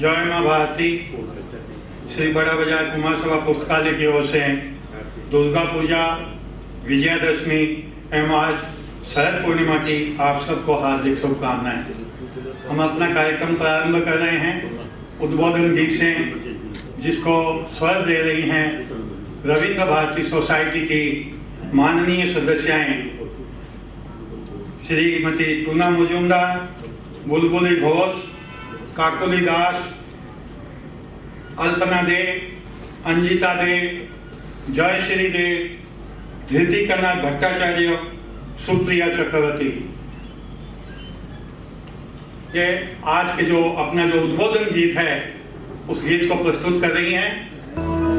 जय माँ भारती। श्री बड़ा बाजार कुमार सभा पुस्तकालय की ओर से दुर्गा पूजा, विजयादशमी एवं आज शरद पूर्णिमा की आप सबको हार्दिक शुभकामनाएं। हम अपना कार्यक्रम प्रारंभ कर रहे हैं उद्बोधन गीत से, जिसको स्वर दे रही हैं रविंद्र भारती सोसाइटी की माननीय सदस्याएं श्रीमती टूना मुजुमदार, बुलबुली घोष, काकुली दास, अल्पना दे, अंजिता दे, जयश्री दे, धृति कन्नड़ भट्टाचार्य, सुप्रिया चक्रवर्ती। ये आज के जो अपना जो उद्बोधन गीत है उस गीत को प्रस्तुत कर रही हैं। Thank you.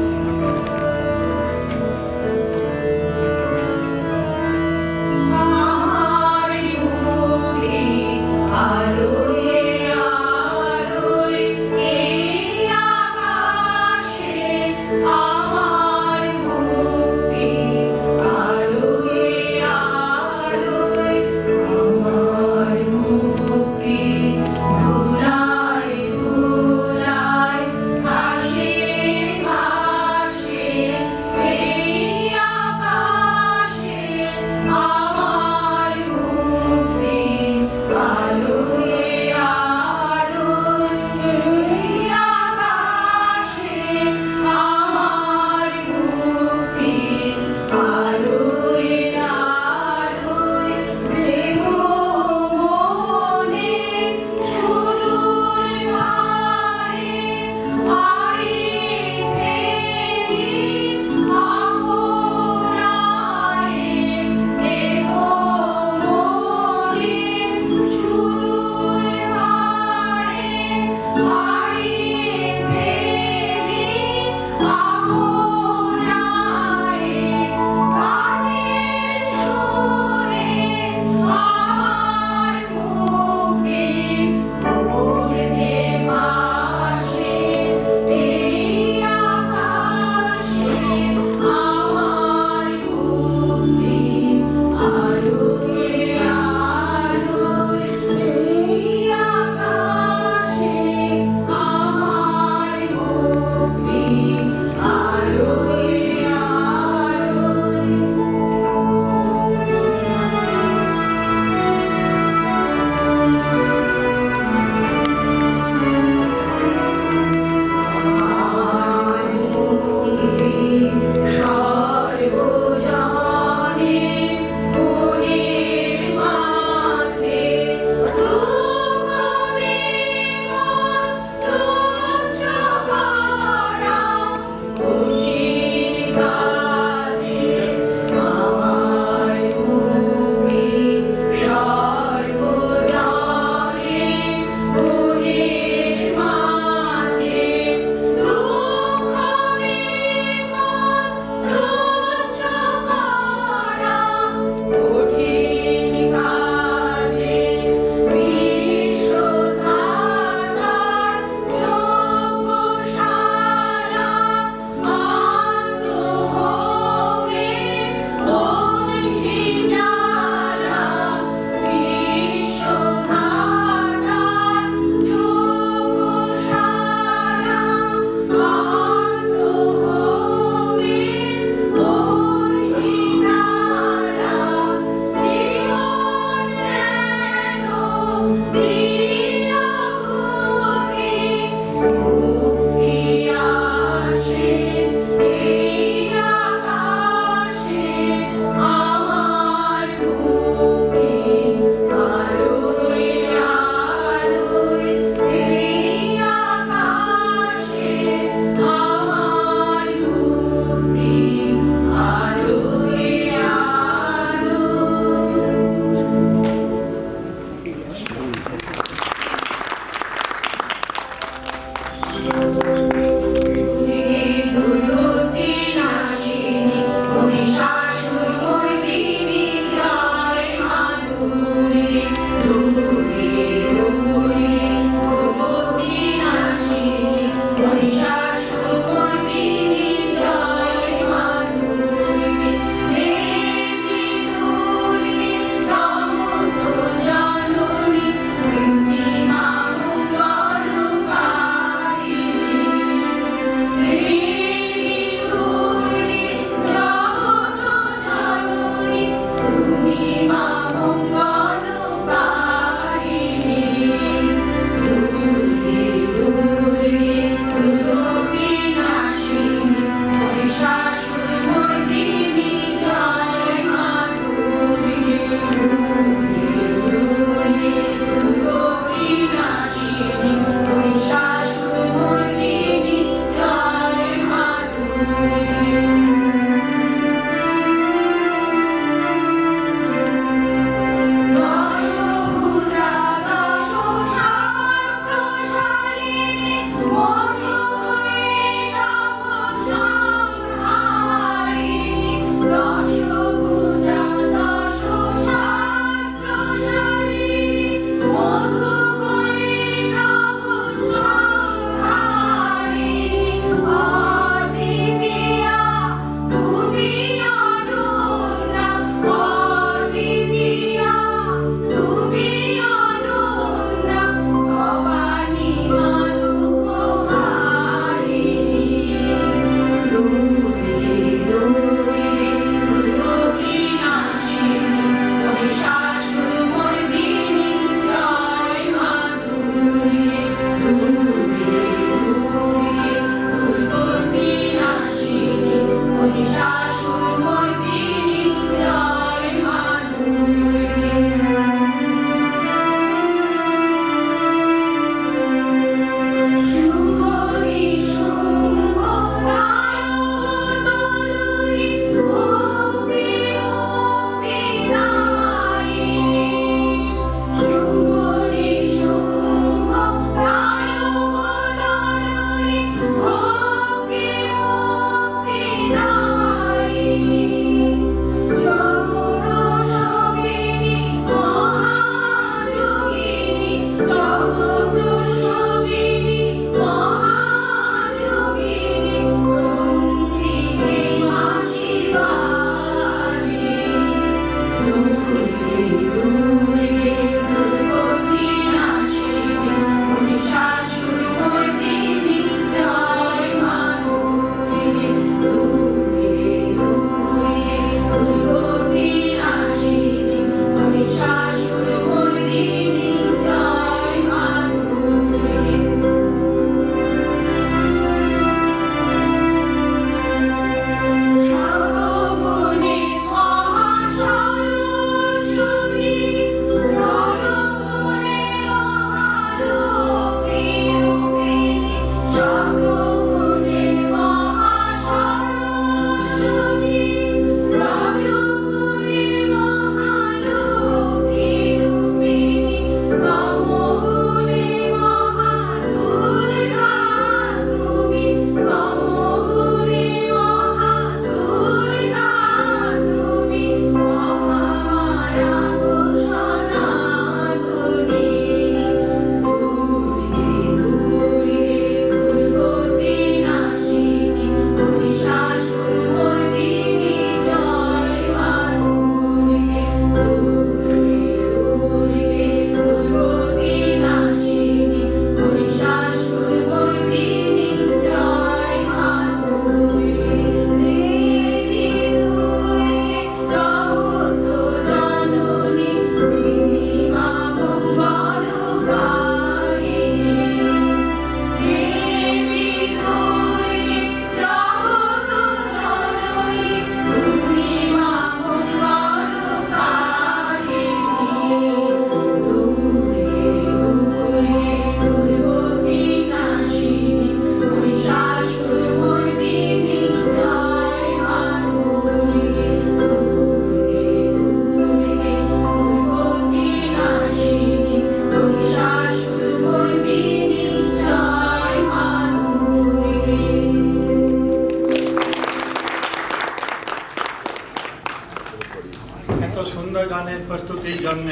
সুন্দর গানের প্রস্তুতির জন্য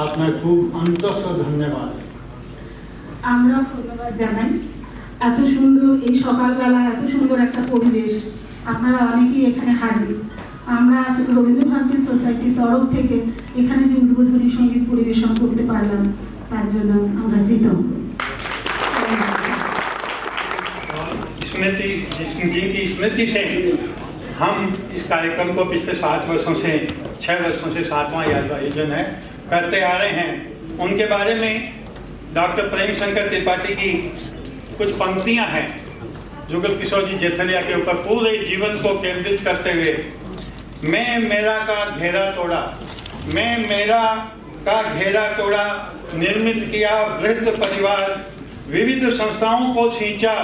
আপনার খুব অন্তঃস্থ ধন্যবাদ। আমরা ধন্যবাদ জানাই। এত সুন্দর এই সকালবেলা এত সুন্দর একটা পরিবেশ, আপনারা অনেকেই এখানে হাজির। আমরা রবীন্দ্র ভারতী সোসাইটির তরফ থেকে এখানে যে উদ্বোধনী সঙ্গীত পরিবেশন করতে পারলাম তার জন্য আমরা কৃতজ্ঞ। स्मृति जिनकी स्मृति से हम इस कार्यक्रम को पिछले 6 वर्षों से 7वां आयोजन है करते आ रहे हैं, उनके बारे में डॉक्टर प्रेम शंकर त्रिपाठी की कुछ पंक्तियां हैं जुगल किशोर जी जेठलिया के ऊपर पूरे जीवन को केंद्रित करते हुए। मैं मेरा का घेरा तोड़ा, मैं मेरा का घेरा तोड़ा, निर्मित किया वृद्ध परिवार, विविध संस्थाओं को सींचा,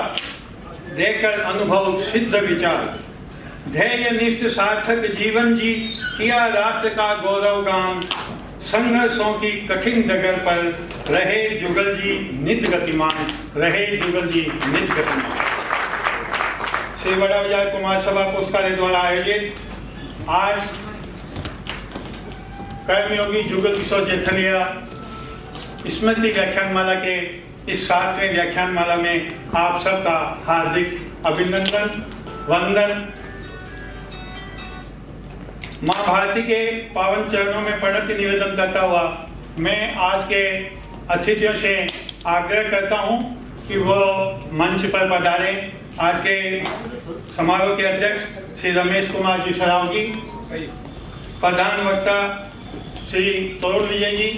देकर अनुभव सिद्ध विचार, ध्येय निष्ठ सार्थक जीवन जी, किया राष्ट्र का गौरवगान, संघर्षों की कठिन डगर पर रहे जुगल जी नित गतिमान, रहे जुगल जी नित गतिमान। श्री बड़ा बाजार कुमार सभा पुस्तकालय द्वारा आयोजित आज कर्मयोगी जुगल किशोर जेठलिया स्मृति व्याख्यानमाला के इस 7वें व्याख्यानमाला में आप सबका हार्दिक अभिनंदन वंदन। माँ भारती के पावन चरणों में प्रणति निवेदन करता हुआ मैं आज के अतिथियों से आग्रह करता हूँ कि वो मंच पर पधारें। आज के समारोह के अध्यक्ष श्री रमेश कुमार जी सराव जी, प्रधान वक्ता श्री तरुण विजय जी,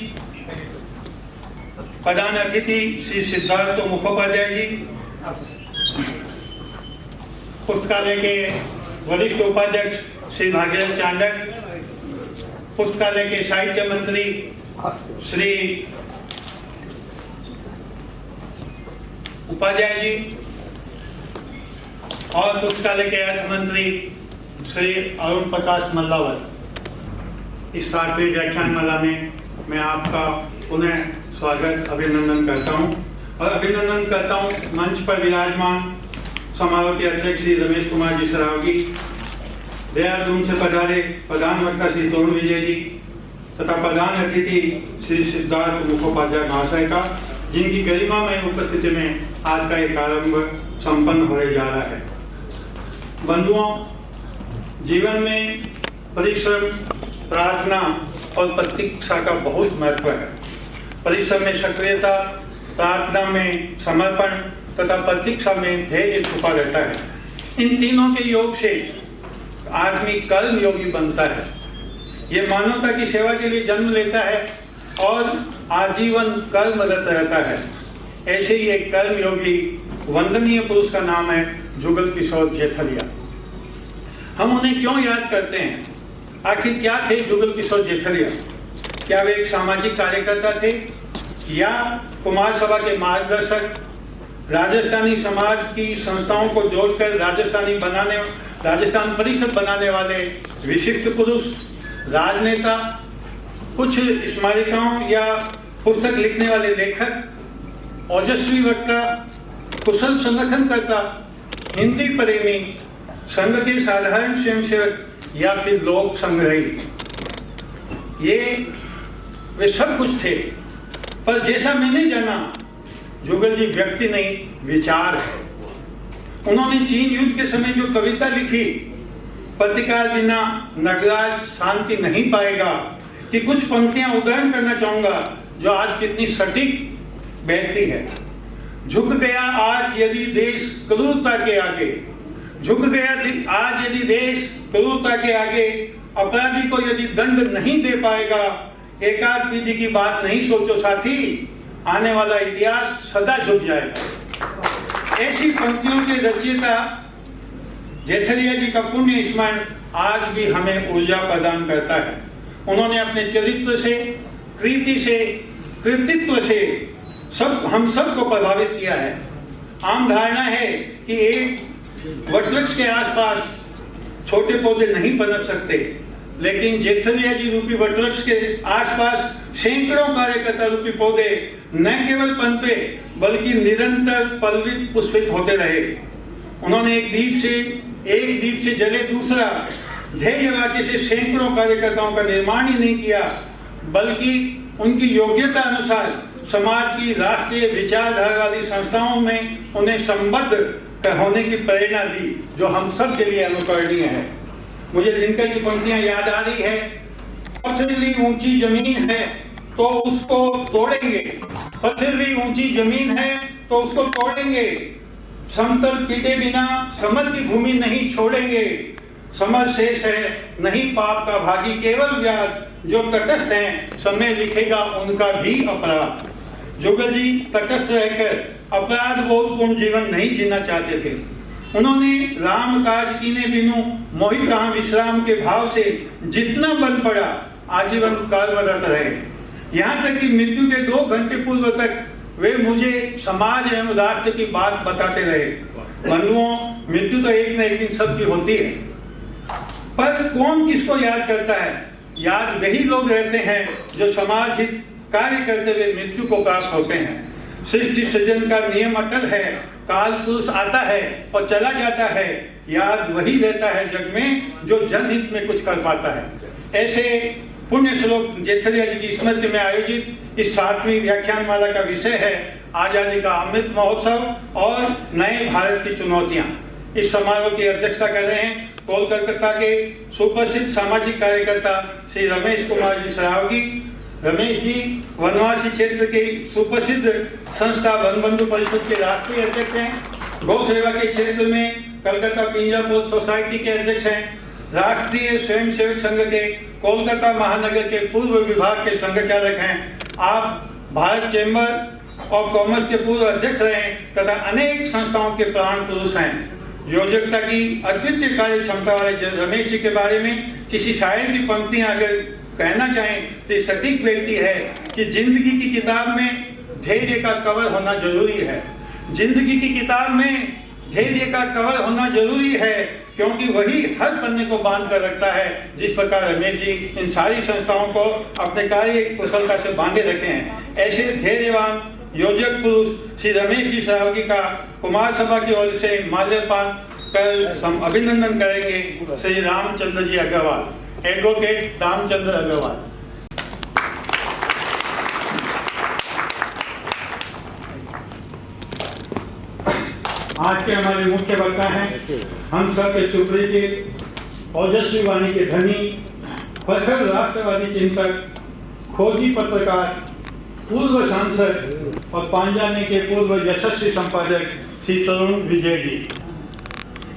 प्रधान अतिथि श्री सिद्धार्थ मुखोपाध्याय जी, पुस्तकालय के वरिष्ठ उपाध्यक्ष श्री भागीरथ चांडक, पुस्तकालय के साहित्य मंत्री श्री उपाध्याय जी और पुस्तकालय के अर्थ मंत्री श्री अरुण प्रकाश मल्लावत। इस 7वें व्याख्यानमाला में मैं आपका पुनः स्वागत अभिनंदन करता हूं और अभिनंदन करता हूं मंच पर विराजमान समारोह के अध्यक्ष श्री रमेश कुमार जी सराव जी, देहरादून से पधारे प्रधान वक्ता श्री तरुण विजय जी तथा प्रधान अतिथि श्री सिद्धार्थ मुखोपाध्याय महाशय का, जिनकी गरिमामय उपस्थिति में आज का एक आरंभ संपन्न होने जा रहा है। बंधुओं, जीवन में परिश्रम, प्रार्थना और प्रतीक्षा का बहुत महत्व है। परिश्रम में सक्रियता, प्रार्थना में समर्पण तथा प्रतीक्षा में धैर्य छुपा रहता है। इन तीनों के योग से आदमी कर्म योगी बनता है। ये मानवता की सेवा के लिए जन्म लेता है और आजीवन कर्मरत रहता है। ऐसे ही एक कर्म योगी वंदनीय पुरुष का नाम है जुगल किशोर जेठलिया। हम उन्हें क्यों याद करते हैं? आखिर क्या थे जुगल किशोर जेठलिया? क्या वे एक सामाजिक कार्यकर्ता थे या कुमार सभा के मार्गदर्शक, राजस्थानी समाज की संस्थाओं को जोड़कर राजस्थान परिषद बनाने वाले विशिष्ट पुरुष, राजनेता, कुछ स्मारिकाओं या पुस्तक लिखने वाले लेखक, ओजस्वी वक्ता, कुशल संगठनकर्ता, हिंदी प्रेमी, संघ के साधारण स्वयंसेवक या फिर लोक संग्रही? ये वे सब कुछ थे, पर जैसा मैंने जाना जुगल जी व्यक्ति नहीं विचार है। उन्होंने चीन युद्ध के समय जो कविता लिखी, प्रतिकार बिना नगराज शांति नहीं पाएगा, कि कुछ पंक्तियां उदाहरण करना चाहूंगा जो आज कितनी सटीक बैठती है। झुक गया आज यदि देश क्रूरता के आगे, झुक गया आज यदि देश क्रूरता के आगे, अपराधी को यदि दंड नहीं दे पाएगा, एकाध पीढ़ी की बात नहीं सोचो साथी, आने वाला इतिहास सदा झुक जाएगा। ऐसी पंक्तियों के रचयिता जेठलिया जी का पुण्य स्मरण आज भी हमें ऊर्जा प्रदान करता है। उन्होंने अपने चरित्र से, कृति से, कृतित्व से हम सबको प्रभावित किया है। आम धारणा है कि एक वटवृक्ष के आसपास छोटे पौधे नहीं पनप सकते, लेकिन जेठलिया जी रूपी वटवृक्ष के आसपास सैकड़ों कार्यकर्ता रूपी पौधे न केवल पनपे बल्कि निरंतर पल्वित पुष्पित होते रहे। उन्होंने एक द्वीप से जले दूसरा, ध्येय वाक्य से सैकड़ों कार्यकर्ताओं का निर्माण ही नहीं किया, बल्कि उनकी योग्यता अनुसार समाज की राष्ट्रीय विचारधारा वाली संस्थाओं में उन्हें संबद्ध होने की प्रेरणा दी, जो हम सब के लिए अनुकरणीय है। मुझे दिनकर की पंक्तियां याद आ रही है, पथरीली ऊंची जमीन है तो उसको तोड़ेंगे, पथरीली ऊंची जमीन है तो उसको तोड़ेंगे, समतल पीटे बिना समर की भूमि नहीं छोड़ेंगे, समर शेष है नहीं पाप का भागी, केवल व्याध जो तटस्थ हैं समय लिखेगा उनका भी अपराध। जुगल जी तटस्थ रहकर अपराध बोधपूर्ण जीवन नहीं जीना चाहते थे। उन्होंने राम काज कीने बिनु मोहित कहाँ विश्राम के भाव से जितना बल पड़ा आजीवन कार्यरत रहे। यहाँ तक कि मृत्यु के 2 घंटे पूर्व तक वे मुझे समाज एवं राष्ट्र की बात बताते रहे। बंधुओं, मृत्यु तो एक न एक दिन सबकी होती है, पर कौन किसको याद करता है? याद वही लोग रहते हैं जो समाज हित कार्य करते हुए मृत्यु को प्राप्त होते हैं। सृष्टि सृजन का नियम अटल है, काल पुरुष आता है और चला जाता है, याद वही रहता है जग में जो जनहित में कुछ कर पाता है। ऐसे पुण्य श्लोक जेठलिया जी की स्मृति में आयोजित इस 7वीं व्याख्यानमाला का विषय है आजादी का अमृत महोत्सव और नए भारत की चुनौतियां। इस समारोह की अध्यक्षता कर रहे हैं कोलकाता के सुप्रसिद्ध सामाजिक कार्यकर्ता श्री रमेश कुमार जी सरावगी। रमेश जी वनवासी क्षेत्र के सुप्रसिद्ध संस्था वन बंधु परिषद के राष्ट्रीय अध्यक्ष हैं। गौ सेवा के क्षेत्र में कलकत्ता पिंजापुर सोसाइटी के अध्यक्ष हैं। राष्ट्रीय स्वयंसेवक संघ के कोलकाता महानगर के पूर्व विभाग के संघचालक हैं। आप भारत चैम्बर ऑफ कॉमर्स के पूर्व अध्यक्ष रहे तथा अनेक संस्थाओं के प्राण पुरुष हैं। योजकता की अद्वितीय कार्य क्षमता वाले रमेश जी के बारे में किसी शायर की पंक्तियां अगर कहना चाहें तो सटीक व्यक्ति है कि जिंदगी की किताब में धैर्य का कवर होना जरूरी है। जिंदगी की किताब में धैर्य का कवर होना जरूरी है, क्योंकि वही हर पन्ने को बांध कर रखता है। जिस प्रकार रमेश जी इन सारी संस्थाओं को अपने कार्य कुशलता से बांधे रखे हैं, ऐसे धैर्यवान योजक पुरुष श्री रमेश जी सरावगी का कुमार सभा की ओर से माल्यार्पण कर हम अभिनंदन करेंगे श्री रामचंद्र जी अग्रवाल, एडवोकेट रामचंद्र अग्रवाल। आज के हमारे मुख्य वक्ता हैं हम सबके सुपरिचित ओजस्वी वाणी के धनी, प्रखर राष्ट्रवादी चिंतक, खोजी पत्रकार, पूर्व सांसद और पांजाने के पूर्व यशस्वी संपादक श्री तरुण विजय जी।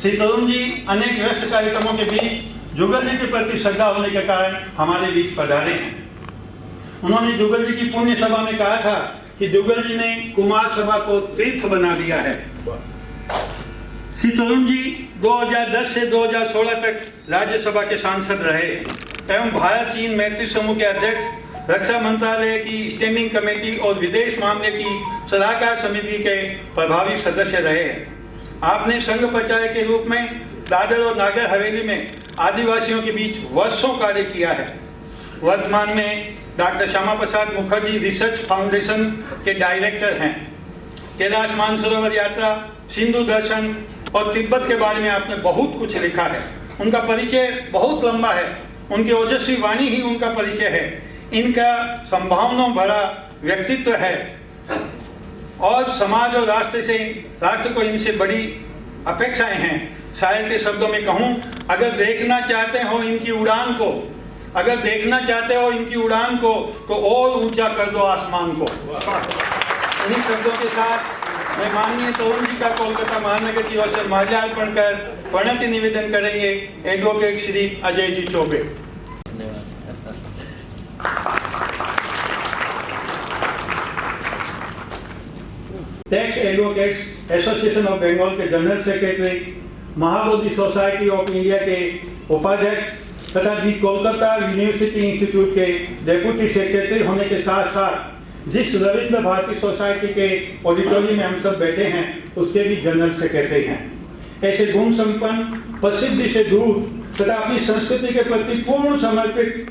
श्री तरुण जी अनेक व्यस्त कार्यक्रमों के बीच जुगल जी के प्रति श्रद्धा होने के कारण हमारे बीच पधारे हैं। उन्होंने जुगल जी की पुण्य सभा में कहा था कि जुगल जी ने कुमार सभा को तीर्थ बना दिया है। श्री तरुण जी 2010 से 2016 तक राज्यसभा के सांसद रहे एवं भारत चीन मैत्री समूह के अध्यक्ष, रक्षा मंत्रालय की स्टैंडिंग कमेटी और विदेश मामले की सलाहकार समिति के प्रभावी सदस्य रहे हैं। आपने संघ प्रचारक के रूप में दादर और नागर हवेली में आदिवासियों के बीच वर्षों कार्य किया है। वर्तमान में doctor Shyama Prasad Mukherjee research foundation के डायरेक्टर हैं। कैलाश मानसरोवर यात्रा, सिंधु दर्शन और तिब्बत के बारे में आपने बहुत कुछ लिखा है। उनका परिचय बहुत लंबा है, उनकी ओजस्वी वाणी ही उनका परिचय है। इनका संभावनाओं भरा व्यक्तित्व है और समाज और राष्ट्र को इनसे बड़ी अपेक्षाएं हैं। शायर के शब्दों में कहूँ, अगर देखना चाहते हो इनकी उड़ान को, अगर देखना चाहते हो इनकी उड़ान को तो और ऊंचा कर दो आसमान को। इन्हीं शब्दों के साथ मैं माननीय तरुण जी का कोलकाता महानगर की ओर से माल्यार्पण कर प्रणति निवेदन करेंगे advocate Shri Ajay ji Choubey. Tax advocates association of Bengal के general secretary, Mahabodhi society of India के उपाध्यक्ष तथा दी कोलकाता यूनिवर्सिटी इंस्टीट्यूट के डेप्यूटी सेक्रेटरी होने के साथ साथ जिस रविंद्र भारती सोसाइटी के ऑडिटोरियम में हम सब बैठे हैं उसके भी जनरल सेक्रेटरी हैं। ऐसे गुण संपन्न, प्रसिद्धि से दूर तथा अपनी संस्कृति के प्रति पूर्ण समर्पित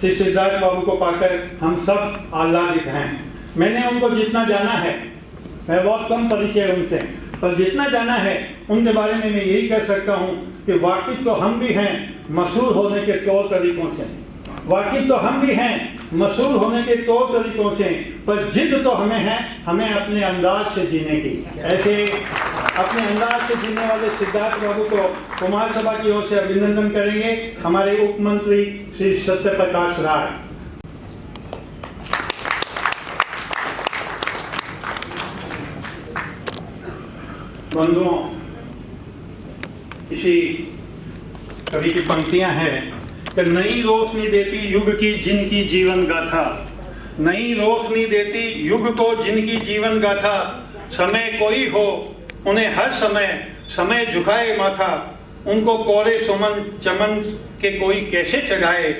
श्री सिद्धार्थ बाबू को पाकर हम सब आह्लादित हैं। मैंने उनको जितना जाना है, मैं बहुत कम परिचय उनसे, पर जितना जाना है उनके बारे में मैं यही कह सकता हूँ कि वाकिफ तो हम भी हैं मशहूर होने के तौर तरीकों से। वाकिफ तो हम भी हैं मशहूर होने के तौर तरीकों से, पर जिद तो हमें है, हमें अपने अंदाज से जीने की। ऐसे अपने अंदाज से जीने वाले सिद्धार्थ बाबू को कुमार सभा की ओर से अभिनंदन करेंगे हमारे उप मंत्री श्री सत्यप्रकाश राय। बंधुओं, इसी कवि की पंक्तियां हैं कि नई रोशनी देती युग की जिनकी जीवन गाथा, नई रोशनी देती युग को जिनकी जीवन गाथा, समय कोई हो उन्हें हर समय झुकाए माथा, उनको कोरे सुमन चमन के कोई कैसे चढ़ाए,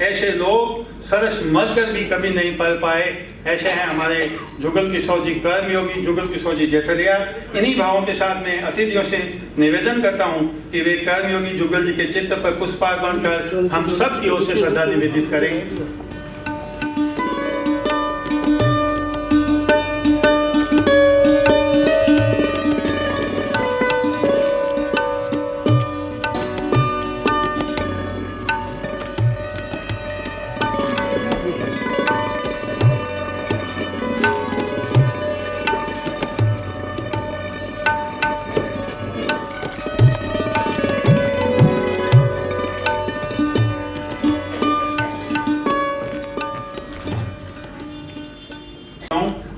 ऐसे लोग सरस मरकर भी कभी नहीं पल पाए। ऐसे हैं हमारे जुगल किशोर जी, कर्मयोगी जुगल किशोर जी जेठलिया। इन्हीं भावों के साथ मैं अतिथियों से निवेदन करता हूं कि वे कर्मयोगी जुगल जी के चित्र पर पुष्पार्पण कर हम सब की ओर से श्रद्धा निवेदित करें।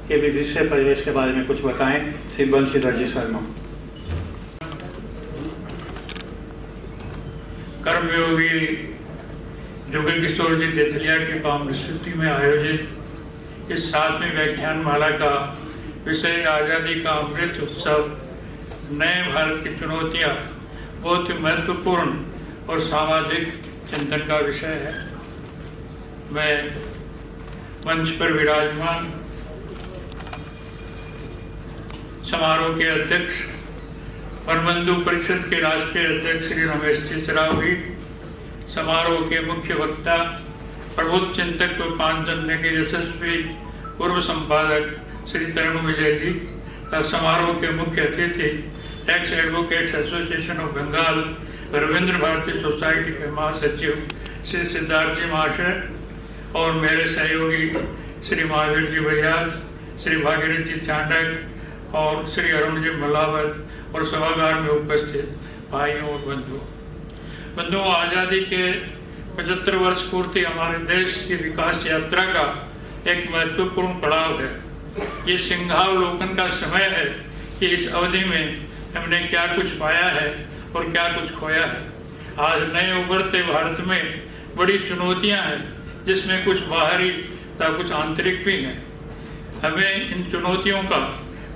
के विषय परिवेश के बारे में कुछ बताएं श्री बंशीधर जी शर्मा। कर्मयोगी जुगल किशोर जी जेठलिया की काव्य स्मृति में आयोजित इस 7वें व्याख्यान माला का विषय आज़ादी का अमृत उत्सव, नए भारत की चुनौतियाँ, बहुत ही महत्वपूर्ण और सामाजिक चिंतन का विषय है। मैं मंच पर विराजमान समारोह के अध्यक्ष वनबंधु परिषद के राष्ट्रीय अध्यक्ष श्री रमेश जी सरावगी, समारोह के मुख्य वक्ता प्रबुद्ध चिंतक व पांचजन्य के यशस्वी पूर्व संपादक श्री तरुण विजय जी तथा समारोह के मुख्य अतिथि ex advocates association of Bengal Rabindra Bharati society के महासचिव श्री सिद्धार्थ जी महाशय और मेरे सहयोगी श्री महावीर जी बजाज, श्री भागीरथ जी चांडक और श्री अरुण जी मलावत और सभागार में उपस्थित भाइयों और बंधुओं, आज़ादी के 75 वर्ष पूर्ति हमारे देश की विकास यात्रा का एक महत्वपूर्ण पड़ाव है। ये सिंहावलोकन का समय है कि इस अवधि में हमने क्या कुछ पाया है और क्या कुछ खोया है। आज नए उभरते भारत में बड़ी चुनौतियां हैं, जिसमें कुछ बाहरी तथा कुछ आंतरिक भी हैं। हमें इन चुनौतियों का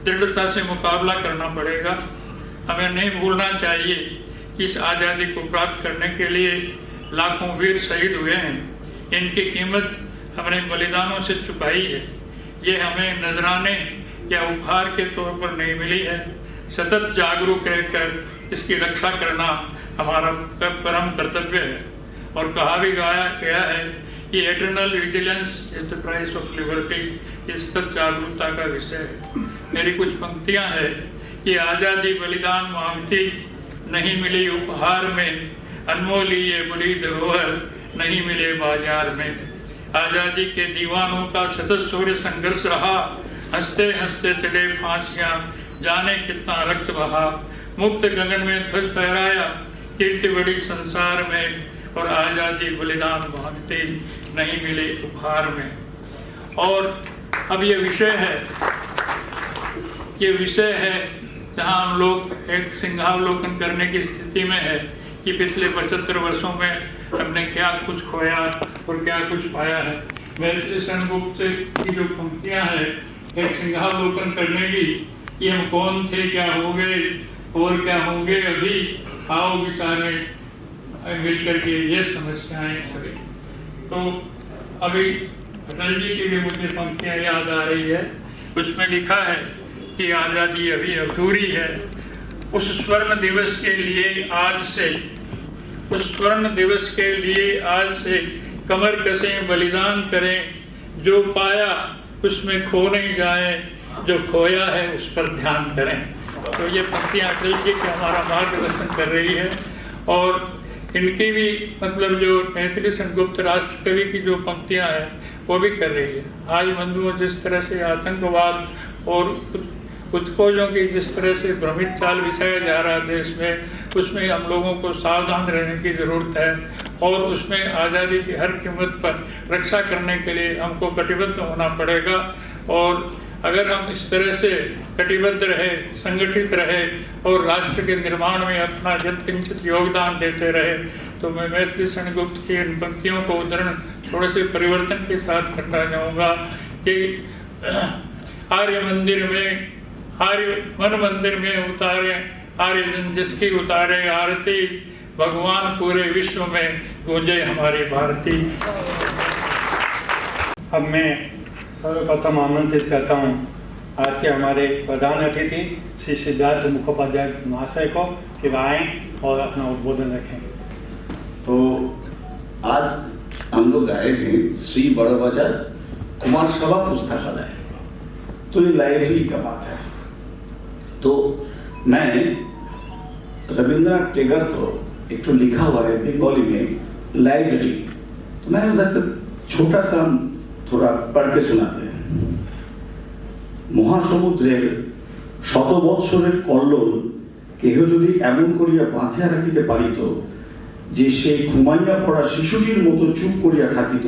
दृढ़ता से मुकाबला करना पड़ेगा। हमें नहीं भूलना चाहिए कि इस आज़ादी को प्राप्त करने के लिए लाखों वीर शहीद हुए हैं। इनकी कीमत हमने बलिदानों से चुकाई है। ये हमें नजराने या उपहार के तौर पर नहीं मिली है। सतत जागरूक रहकर इसकी रक्षा करना हमारा परम कर्तव्य है। और कहा भी गया है कि eternal vigilance is the price of liberty, इस सतत जागरूकता का विषय है। मेरी कुछ पंक्तियां हैं कि आज़ादी बलिदान मांगती, नहीं मिली उपहार में, अनमोल ये बड़ी धरोहर नहीं मिले बाजार में। आज़ादी के दीवानों का सतत शौर्य संघर्ष रहा, हंसते हंसते चढ़े फांसियां, जाने कितना रक्त बहा। मुक्त गगन में ध्वज फहराया, कीर्ति बड़ी संसार में, और आज़ादी बलिदान मांगते नहीं मिले उपहार में। और अब ये विषय है जहाँ हम लोग एक सिंहावलोकन करने की स्थिति में है कि पिछले 75 वर्षों में हमने क्या कुछ खोया और क्या कुछ पाया है। महर्षि सेनगुप्त की जो पंक्तियाँ हैं एक सिंहावलोकन करने की, कि हम कौन थे, क्या हो गए और क्या होंगे अभी, आओ विचारे मिलकर के ये समस्याएं सभी। तो अभी अटल जी की भी मुझे पंक्तियाँ याद आ रही है। उसमें लिखा है कि आज़ादी अभी अधूरी है, उस स्वर्ण दिवस के लिए आज से कमर कसें, बलिदान करें, जो पाया उसमें खो नहीं जाए, जो खोया है उस पर ध्यान करें। तो ये पंक्तियाँ अटल जी की हमारा मार्गदर्शन कर रही है। और इनकी भी मतलब जो मैथिली संगुप्त राष्ट्र कवि की जो पंक्तियां हैं वो भी कर रही है। आज बंधुओं, जिस तरह से आतंकवाद और उत्कोचों की जिस तरह से भ्रमित चाल बिछाया जा रहा है देश में, उसमें हम लोगों को सावधान रहने की ज़रूरत है और उसमें आज़ादी की हर कीमत पर रक्षा करने के लिए हमको कटिबद्ध होना पड़ेगा। और अगर हम इस तरह से कटिबद्ध रहे, संगठित रहे और राष्ट्र के निर्माण में अपना यत्किंचित योगदान देते रहे, तो मैं मैथिली संगुप्त की इन पंक्तियों को उद्धरण थोड़े से परिवर्तन के साथ करना चाहूँगा कि आर्य मन मंदिर में उतारे आर्य जन जिसकी उतारे आरती, भगवान पूरे विश्व में गूंजे हमारी भारती। अब मैं सर्वप्रथम आमंत्रित करता हूँ आज के हमारे प्रधान अतिथि श्री सिद्धार्थ मुखोपाध्याय महाशय को कि वह आएँ और अपना उद्बोधन रखें। तो आज हम लोग आए हैं श्री बड़ा बाजार कुमार सभा पुस्तकालय। तो ये लाइब्रेरी का बात है। तो मैं रविंद्रनाथ टैगोर को एक तो लिखा हुआ है बंगाली में लाइब्रेरी, तो मैं उधर से छोटा सा थोड़ा पढ़ के सुनाते हैं। মহাসমুদ্রের শত বৎসরের কল্লোল কেহ যদি এমন করিয়া বাঁধিয়া রাখিতে পারিত যে সেই ঘুমাইয়া পড়া শিশুটির মতো চুপ করিয়া থাকিত,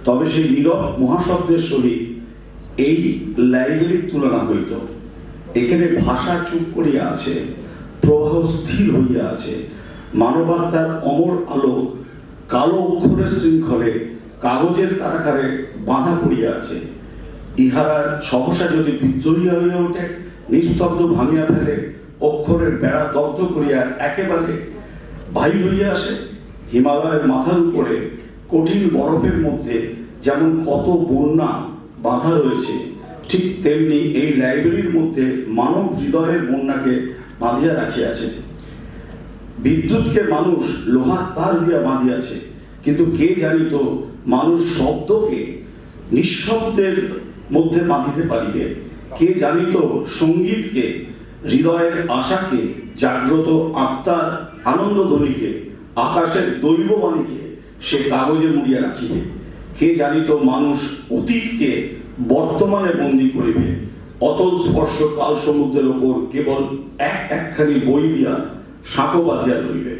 তবে সেই নীরব মহাশব্দের সহিত এই লাইব্রেরির তুলনা হইত। এখানে ভাষা চুপ করিয়া আছে, প্রবাহ স্থির হইয়া আছে, মানবাত্মার অমর আলোক কালো অক্ষরের শৃঙ্খলে কাগজের কারাকারে বাঁধা পড়িয়া আছে। ইহারা সহসা যদি বিদ্রোহী হইয়া ওঠে, নিস্তব্ধ ভাঙিয়া ফেলে, অক্ষরের বেড়া দগ্ধ করিয়া একেবারে বাহির হইয়া আসে। হিমালয়ের মাথার উপরে কঠিন বরফের মধ্যে যেমন কত বন্যা বাঁধা রয়েছে, ঠিক তেমনি এই লাইব্রেরির মধ্যে মানব হৃদয়ের বন্যাকে বাঁধিয়া রাখিয়াছে। বিদ্যুৎকে মানুষ লোহার তার দিয়া বাঁধিয়াছে, কিন্তু কে জানিত মানুষ শব্দকে নিঃশব্দের মধ্যে বাঁধিতে পারিবে। কে জানিত সঙ্গীতকে, হৃদয়ের আশাকে, জাগ্রত আত্মার আনন্দধ্বনিকে, আকাশের দৈববাণীকে সে কাগজে মুড়িয়া রাখিবে। কে জানিত মানুষ অতীতকে বর্তমানে বন্দী করিবে, অতল স্পর্শ কাল সমুদ্রের ওপর কেবল একখানি বই দিয়া সাঁকো বাঁধিয়া রইবে।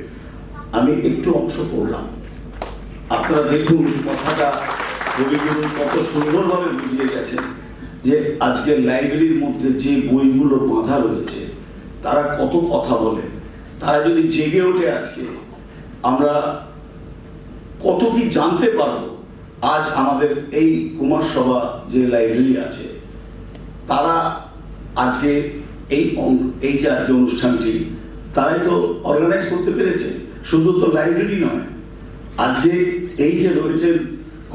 আমি একটু অংশ পড়লাম, আপনারা দেখুন কথাটা কবিগুরু কত সুন্দরভাবে বুঝিয়ে গেছেন যে আজকের লাইব্রেরির মধ্যে যে বইগুলো বাঁধা রয়েছে তারা কত কথা বলে। তারা যদি জেগে ওঠে আজকে, আমরা কত কি জানতে পারবো। আজ আমাদের এই কুমার সভা যে লাইব্রেরি আছে, তারা আজকে এই যে আজকে অনুষ্ঠানটি তারাই তো অর্গানাইজ করতে পেরেছে। শুধু তো লাইব্রেরি নয়, আজকে এই যে রয়েছে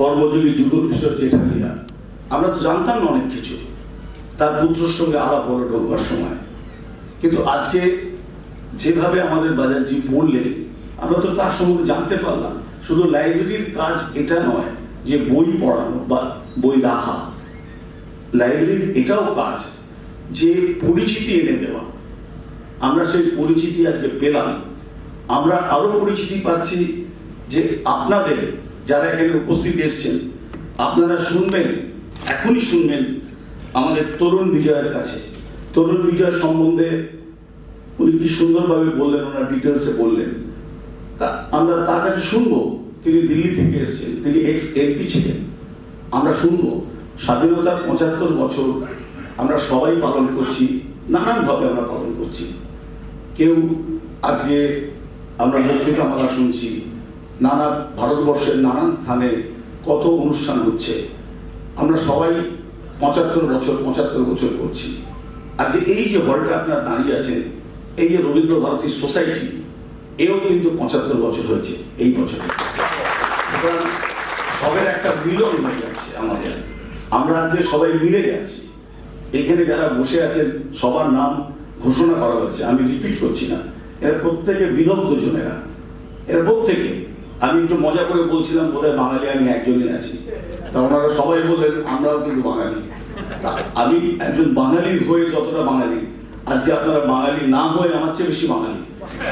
কর্মযোগী যুগকিশোর জেঠালিয়া, আমরা তো জানতাম না অনেক কিছু, তার পুত্রর সঙ্গে আলাপ হলো ঢোকবার সময়। কিন্তু আজকে যেভাবে আমাদের বাজারজি পড়লেন, আমরা তো তার সম্বন্ধে জানতে পারলাম। শুধু লাইব্রেরির কাজ এটা নয় যে বই পড়ানো বা বই রাখা, লাইব্রেরির এটাও কাজ যে পরিচিতি এনে দেওয়া। আমরা সেই পরিচিতি আজকে পেলাম। আমরা আরো পরিচিতি পাচ্ছি যে আপনাদের যারা এখানে উপস্থিত এসছেন, আপনারা শুনবেন, এখনই শুনবেন আমাদের তরুণ বিজয়ের কাছে। তরুণ বিজয় সম্বন্ধে উনি কি সুন্দরভাবে বললেন, ওনার ডিটেলসে বললেন। তা আমরা তার কাছে শুনবো। তিনি দিল্লি থেকে এসছেন, তিনি এক্স এমপি ছিলেন। আমরা শুনবো স্বাধীনতার ৭৫ বছর আমরা সবাই পালন করছি, নানানভাবে আমরা পালন করছি। কেউ আজকে আমরা বক্তৃতা মালা শুনছি, নানা ভারতবর্ষের নানান স্থানে কত অনুষ্ঠান হচ্ছে। আমরা সবাই ৭৫ বছর করছি। আজকে এই যে হলটা আপনারা দাঁড়িয়ে আছেন, এই যে রবীন্দ্র ভারতী সোসাইটি, এও কিন্তু ৭৫ বছর হয়েছে এই বছরে। সুতরাং সবের একটা মিলন হয়ে যাচ্ছে আমাদের। আমরা আজকে সবাই মিলে যাচ্ছি। এখানে যারা বসে আছেন সবার নাম ঘোষণা করা হচ্ছে, আমি রিপিট করছি না। এরা প্রত্যেকে বিদগ্ধ জনেরা, এরা প্রত্যেকে। আমি একটু মজা করে বলছিলাম বোধহয় বাঙালি আমি একজনই আছি, তা ওনারা সবাই বললেন আমরাও কিন্তু বাঙালি। তা আমি একজন বাঙালি হয়ে যতটা বাঙালি, আজকে আপনারা বাঙালি না হয়ে আমার চেয়ে বেশি বাঙালি,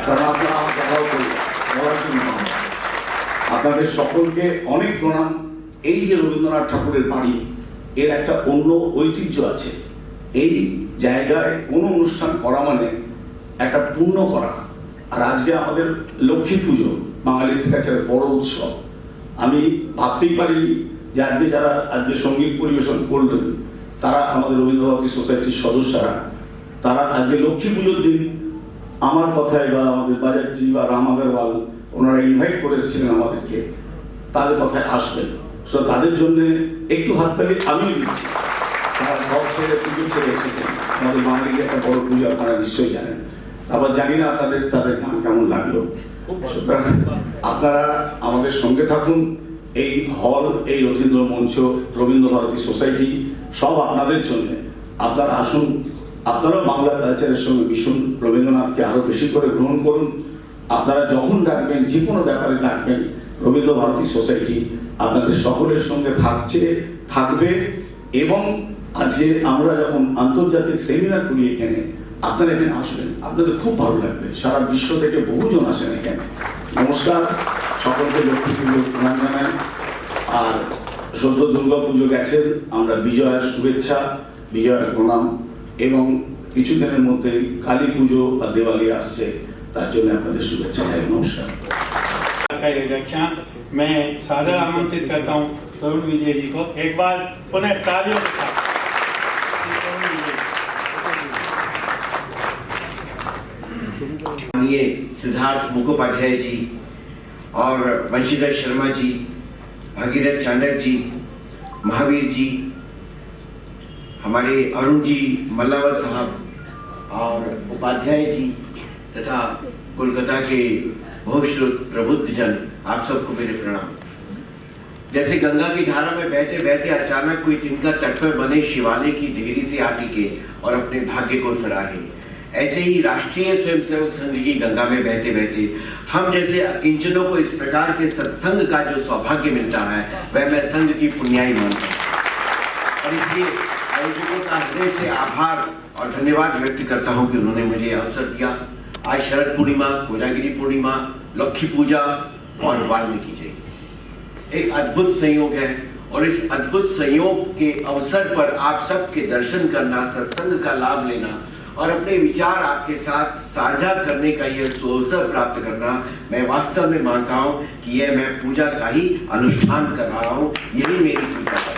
কারণ আপনারা আমার কথাও করবেন। বলার জন্য ধন্যবাদ। আপনাদের সকলকে অনেক প্রণাম। এই যে রবীন্দ্রনাথ ঠাকুরের বাড়ি, এর একটা অন্য ঐতিহ্য আছে। এই জায়গায় কোনো অনুষ্ঠান করা মানে একটা পূর্ণ করা। আর আজকে আমাদের লক্ষ্মী পুজো বাঙালিদের কাছে বড় উৎসব। আমি ভাবতেই পারিনি যে আজকে যারা আজকে সঙ্গীত পরিবেশন করলেন তারা আমাদের রবীন্দ্রভারতী সোসাইটির সদস্যরা, তারা আজকে লক্ষ্মী পুজোর দিন আমার কথায় বা আমাদের বাজারজি বা রাম আগরওয়াল ওনারা ইনভাইট করে এসেছিলেন আমাদেরকে, তাদের কথায় আসবেন। সো তাদের জন্য একটু হাততালি আমিও দিচ্ছি। তারা ঘর ছেড়ে পুজো ছেড়ে এসেছেন। আমাদের বাঙালিকে একটা বড় পুজো আপনারা নিশ্চয়ই জানেন। আবার জানি না তাদের গান কেমন লাগলো। সুতরাং আপনারা আমাদের সঙ্গে থাকুন। এই হল, এই রথীন্দ্র মঞ্চ, রবীন্দ্রভারতী সোসাইটি সব আপনাদের জন্য। আপনারা আসুন, আপনারাও বাংলা কালচারের সঙ্গে মিশুন, রবীন্দ্রনাথকে আরো বেশি করে গ্রহণ করুন। আপনারা যখন ডাকবেন, যে কোনো ব্যাপারে ডাকবেন, রবীন্দ্রভারতী সোসাইটি আপনাদের সকলের সঙ্গে থাকবে। এবং আজকে আমরা যখন আন্তর্জাতিক সেমিনার করি এখানে, আপনারা এখানে আসবেন, আপনাদের খুব ভালো লাগবে। সারা বিশ্ব থেকে বহুজন আসেন এখানে। নমস্কার, সকলকে লক্ষ্মী পুজোর প্রণাম জানাই। আর সদ্য দুর্গা পুজো গেছেন, আমরা বিজয়ার শুভেচ্ছা, বিজয়ার প্রণাম। এবং কিছুদিনের মধ্যে কালী পুজো বা দেওয়ালি আসছে, তার জন্য আপনাদের শুভেচ্ছা জানাই। নমস্কার। मैं सादर आमंत्रित करता हूँ तरुण विजय जी को एक बार पुनः तालियों के साथ। ये सिद्धार्थ मुखोपाध्याय जी और वंशीधर शर्मा जी, भागीरथ चांडक जी, महावीर जी, हमारे अरुण जी, मल्लावत साहब और उपाध्याय जी तथा कोलकाता के बहुश्रुत प्रबुद्ध जन, आप सबको मेरे प्रणाम। जैसे गंगा की धारा में बहते बहते अचानक कोई तिनका तट पर बने शिवालय की देहरी से आ टिके और अपने भाग्य को सराहे, ऐसे ही राष्ट्रीय स्वयंसेवक संघ की गंगा में बहते बहते हम जैसे अकिंचनों को इस प्रकार के सत्संग का जो सौभाग्य मिलता है, वह मैं संघ की पुण्याई मानता हूँ। और इसलिए आयोजकों का हृदय से आभार और धन्यवाद व्यक्त करता हूँ कि उन्होंने मुझे अवसर दिया। आज शरद पूर्णिमा, कोजागिरी पूर्णिमा, लक्ष्मी पूजा और वाल्मीकि जयंती एक अद्भुत संयोग है। और इस अद्भुत संयोग के अवसर पर आप सबके दर्शन करना, सत्संग का लाभ लेना और अपने विचार आपके साथ साझा करने का यह अवसर प्राप्त करना, मैं वास्तव में मानता हूँ कि यह मैं पूजा का ही अनुष्ठान कर रहा हूँ। यही मेरी पूजा है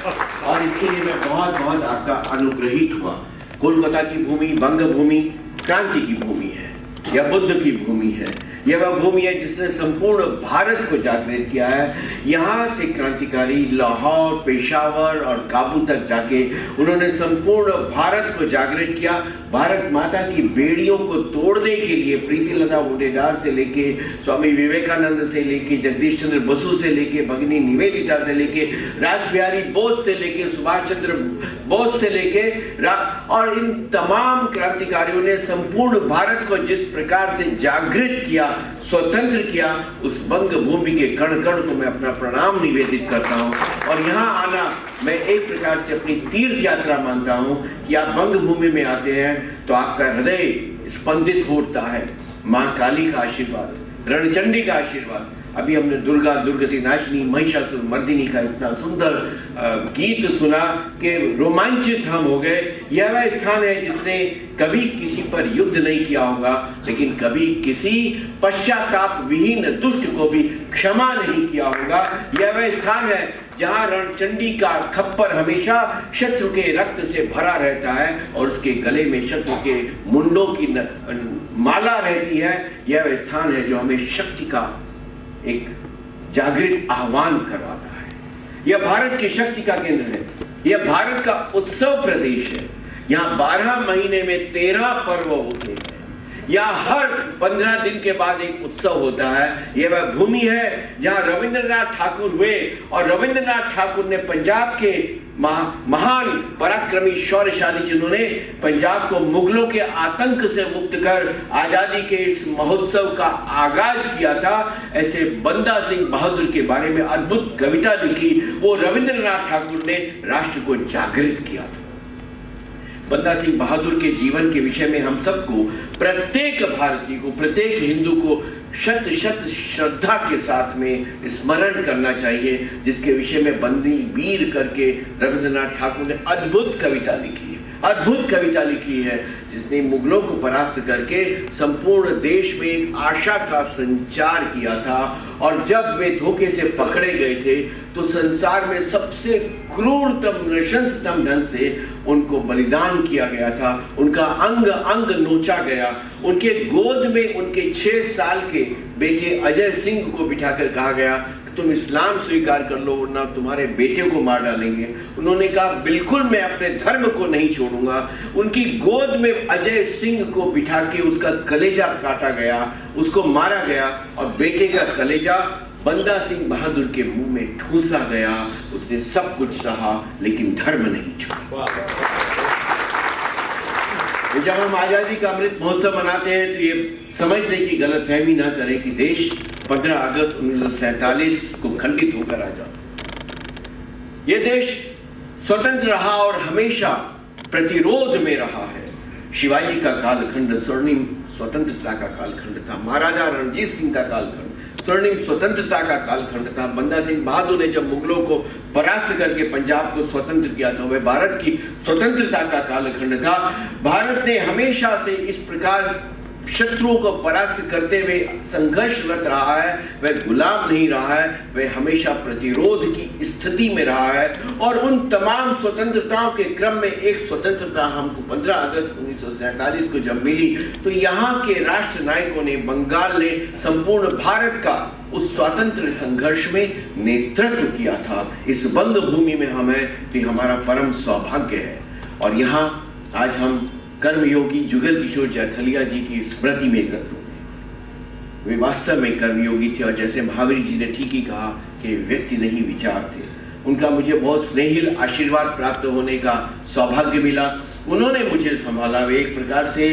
और इसके लिए मैं बहुत बहुत आपका अनुग्रहित हुआ। कोलकाता की भूमि बंग भूमि, क्रांति की भूमि है, यह बुद्ध की भूमि है। यह वह भूमि है जिसने संपूर्ण भारत को जागृत किया है। यहाँ से क्रांतिकारी लाहौर, पेशावर और काबुल तक जाके उन्होंने संपूर्ण भारत को जागृत किया। भारत माता की बेड़ियों को तोड़ने के लिए प्रीतिलता वोडेदार से लेके स्वामी विवेकानंद से लेके जगदीश चंद्र बसु से लेके भगिनी निवेदिता से लेके रासबिहारी बोस से लेके सुभाष चंद्र बोस से लेके और इन तमाम क्रांतिकारियों ने संपूर्ण भारत को जिस प्रकार से जागृत किया, स्वतंत्र किया, उस बंग भूमि के कण कण को मैं अपना प्रणाम निवेदित करता हूँ। और यहाँ आना मैं एक प्रकार से अपनी तीर्थ यात्रा मानता हूँ कि आप बंग भूमि में आते हैं तो आपका हृदय स्पंदित होता है। माँ काली का आशीर्वाद, रणचंडी का आशीर्वाद। अभी हमने दुर्गा दुर्गति नाशिनी महिषासुर मर्दिनी का इतना सुंदर गीत सुना कि रोमांचित हम हो गए। यह वह स्थान है जिसने कभी किसी पर युद्ध नहीं किया होगा, लेकिन कभी किसी पश्चाताप विहीन दुष्ट को भी क्षमा नहीं किया होगा। यह वह स्थान है जहां रणचंडी का खप्पर हमेशा शत्रु के रक्त से भरा रहता है और उसके गले में शत्रु के मुंडों की माला रहती है। यह वह स्थान है जो हमें शक्ति का एक जागृत आह्वान करवाता है। यह भारत की शक्ति का केंद्र है। यह भारत का उत्सव प्रदेश है। यहाँ 12 महीने में 13 पर्व होते हैं। यहाँ हर 15 दिन के बाद एक उत्सव होता है। यह वह भूमि है जहाँ रविंद्रनाथ ठाकुर हुए और रविंद्रनाथ ठाकुर ने पंजाब के महान पराक्रमी शौर्यशाली जिन्होंने पंजाब को मुगलों के आतंक से मुक्त कर आजादी के इस महोत्सव का आगाज किया था। ऐसे बंदा सिंह बहादुर के बारे में अद्भुत कविता लिखी। वो रविंद्रनाथ ठाकुर ने राष्ट्र को जागृत किया था। बंदा सिंह बहादुर के जीवन के विषय में हम सबको, प्रत्येक भारतीय को, प्रत्येक हिंदू को शत शत श्रद्धा के साथ में स्मरण करना चाहिए, जिसके विषय में बंदी वीर करके रविंद्रनाथ ठाकुर ने अद्भुत कविता लिखी है, अद्भुत कविता लिखी है, जिसने मुगलों को परास्त करके संपूर्ण देश में एक आशा का संचार किया था। और जब वे धोखे से पकड़े गए थे तो संसार में सबसे क्रूरतम नृशंसतम ढंग से उनको बलिदान किया गया था, उनका अंग अंग नोचा गया। उनके गोद में उनके 6 साल के बेटे अजय सिंह को बिठाकर कहा गया तुम इस्लाम स्वीकार कर लो वरना तुम्हारे बेटे को मार डालेंगे। उन्होंने कहा बिल्कुल मैं अपने धर्म को नहीं छोड़ूंगा। उनकी गोद में अजय सिंह को बिठा के उसका कलेजा काटा गया, उसको मारा गया और बेटे का कलेजा बंदा सिंह बहादुर के मुंह में ठूसा गया। उसने सब कुछ सहा लेकिन धर्म नहीं छोड़ा। जब हम आजादी का अमृत महोत्सव मनाते हैं तो ये समझने की गलतफहमी ना करें कि देश 15 अगस्त 1947 को खंडित होकर आ जाओ। ये देश स्वतंत्र रहा और हमेशा प्रतिरोध में रहा है। शिवाजी का कालखंड स्वर्णिम स्वतंत्रता का कालखंड था, महाराजा रणजीत सिंह का कालखंड स्वर्णिम स्वतंत्रता का कालखंड था। बंदा सिंह बहादुर ने जब मुगलों को परास्त करके पंजाब को स्वतंत्र किया तो वह भारत की स्वतंत्रता का कालखंड था। भारत ने हमेशा से इस प्रकार शत्रुओं को परास्त करते हुए संघर्षरत रहा है, वह गुलाम नहीं रहा है, वह हमेशा प्रतिरोध की स्थिति में रहा है। और उन तमाम स्वतंत्रताओं के क्रम में एक स्वतंत्रता हमको 15 अगस्त 1947 को जब मिली तो यहाँ के राष्ट्र नायकों ने, बंगाल ने संपूर्ण भारत का उस स्वतंत्र संघर्ष में नेतृत्व किया था। इस बंग भूमि में हम हैं तो हमारा परम सौभाग्य है। और यहाँ आज हम कर्मयोगी जुगल किशोर जैथलिया जी की स्मृति में एकत्र हुए। वे वास्तव में कर्मयोगी थे और जैसे महावीर जी ने ठीक ही कहा कि व्यक्ति नहीं विचार थे। उनका मुझे बहुत स्नेहिल आशीर्वाद प्राप्त होने का सौभाग्य मिला। उन्होंने मुझे संभाला। वे एक प्रकार से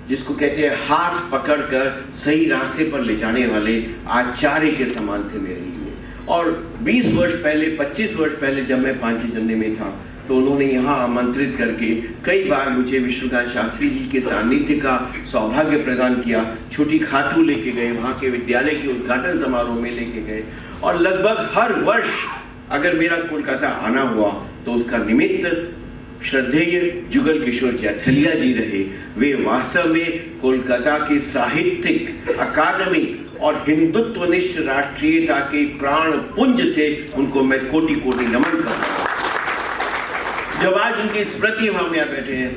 जिसको कहते हैं हाथ पकड़कर सही रास्ते पर ले जाने वाले आचार्य के समान थे मेरे लिए। और 20 वर्ष पहले, 25 वर्ष पहले जब मैं पांचजन्य में था तो उन्होंने यहाँ आमंत्रित करके कई बार मुझे विश्वनाथ शास्त्री जी के सानिध्य का सौभाग्य प्रदान किया। छोटी खाटू लेके गए, वहाँ के विद्यालय के उद्घाटन समारोह में लेके गए। और लगभग हर वर्ष अगर मेरा कोलकाता आना हुआ तो उसका निमित्त श्रद्धेय जुगल किशोर जैथलिया जी रहे। वे वास्तव में कोलकाता के साहित्यिक अकादमी और हिंदुत्वनिष्ठ राष्ट्रीयता के प्राण पुंज थे। उनको मैं कोटि कोटि नमन करता हूँ। जब आज उनकी स्मृति में हम यहाँ बैठे हैं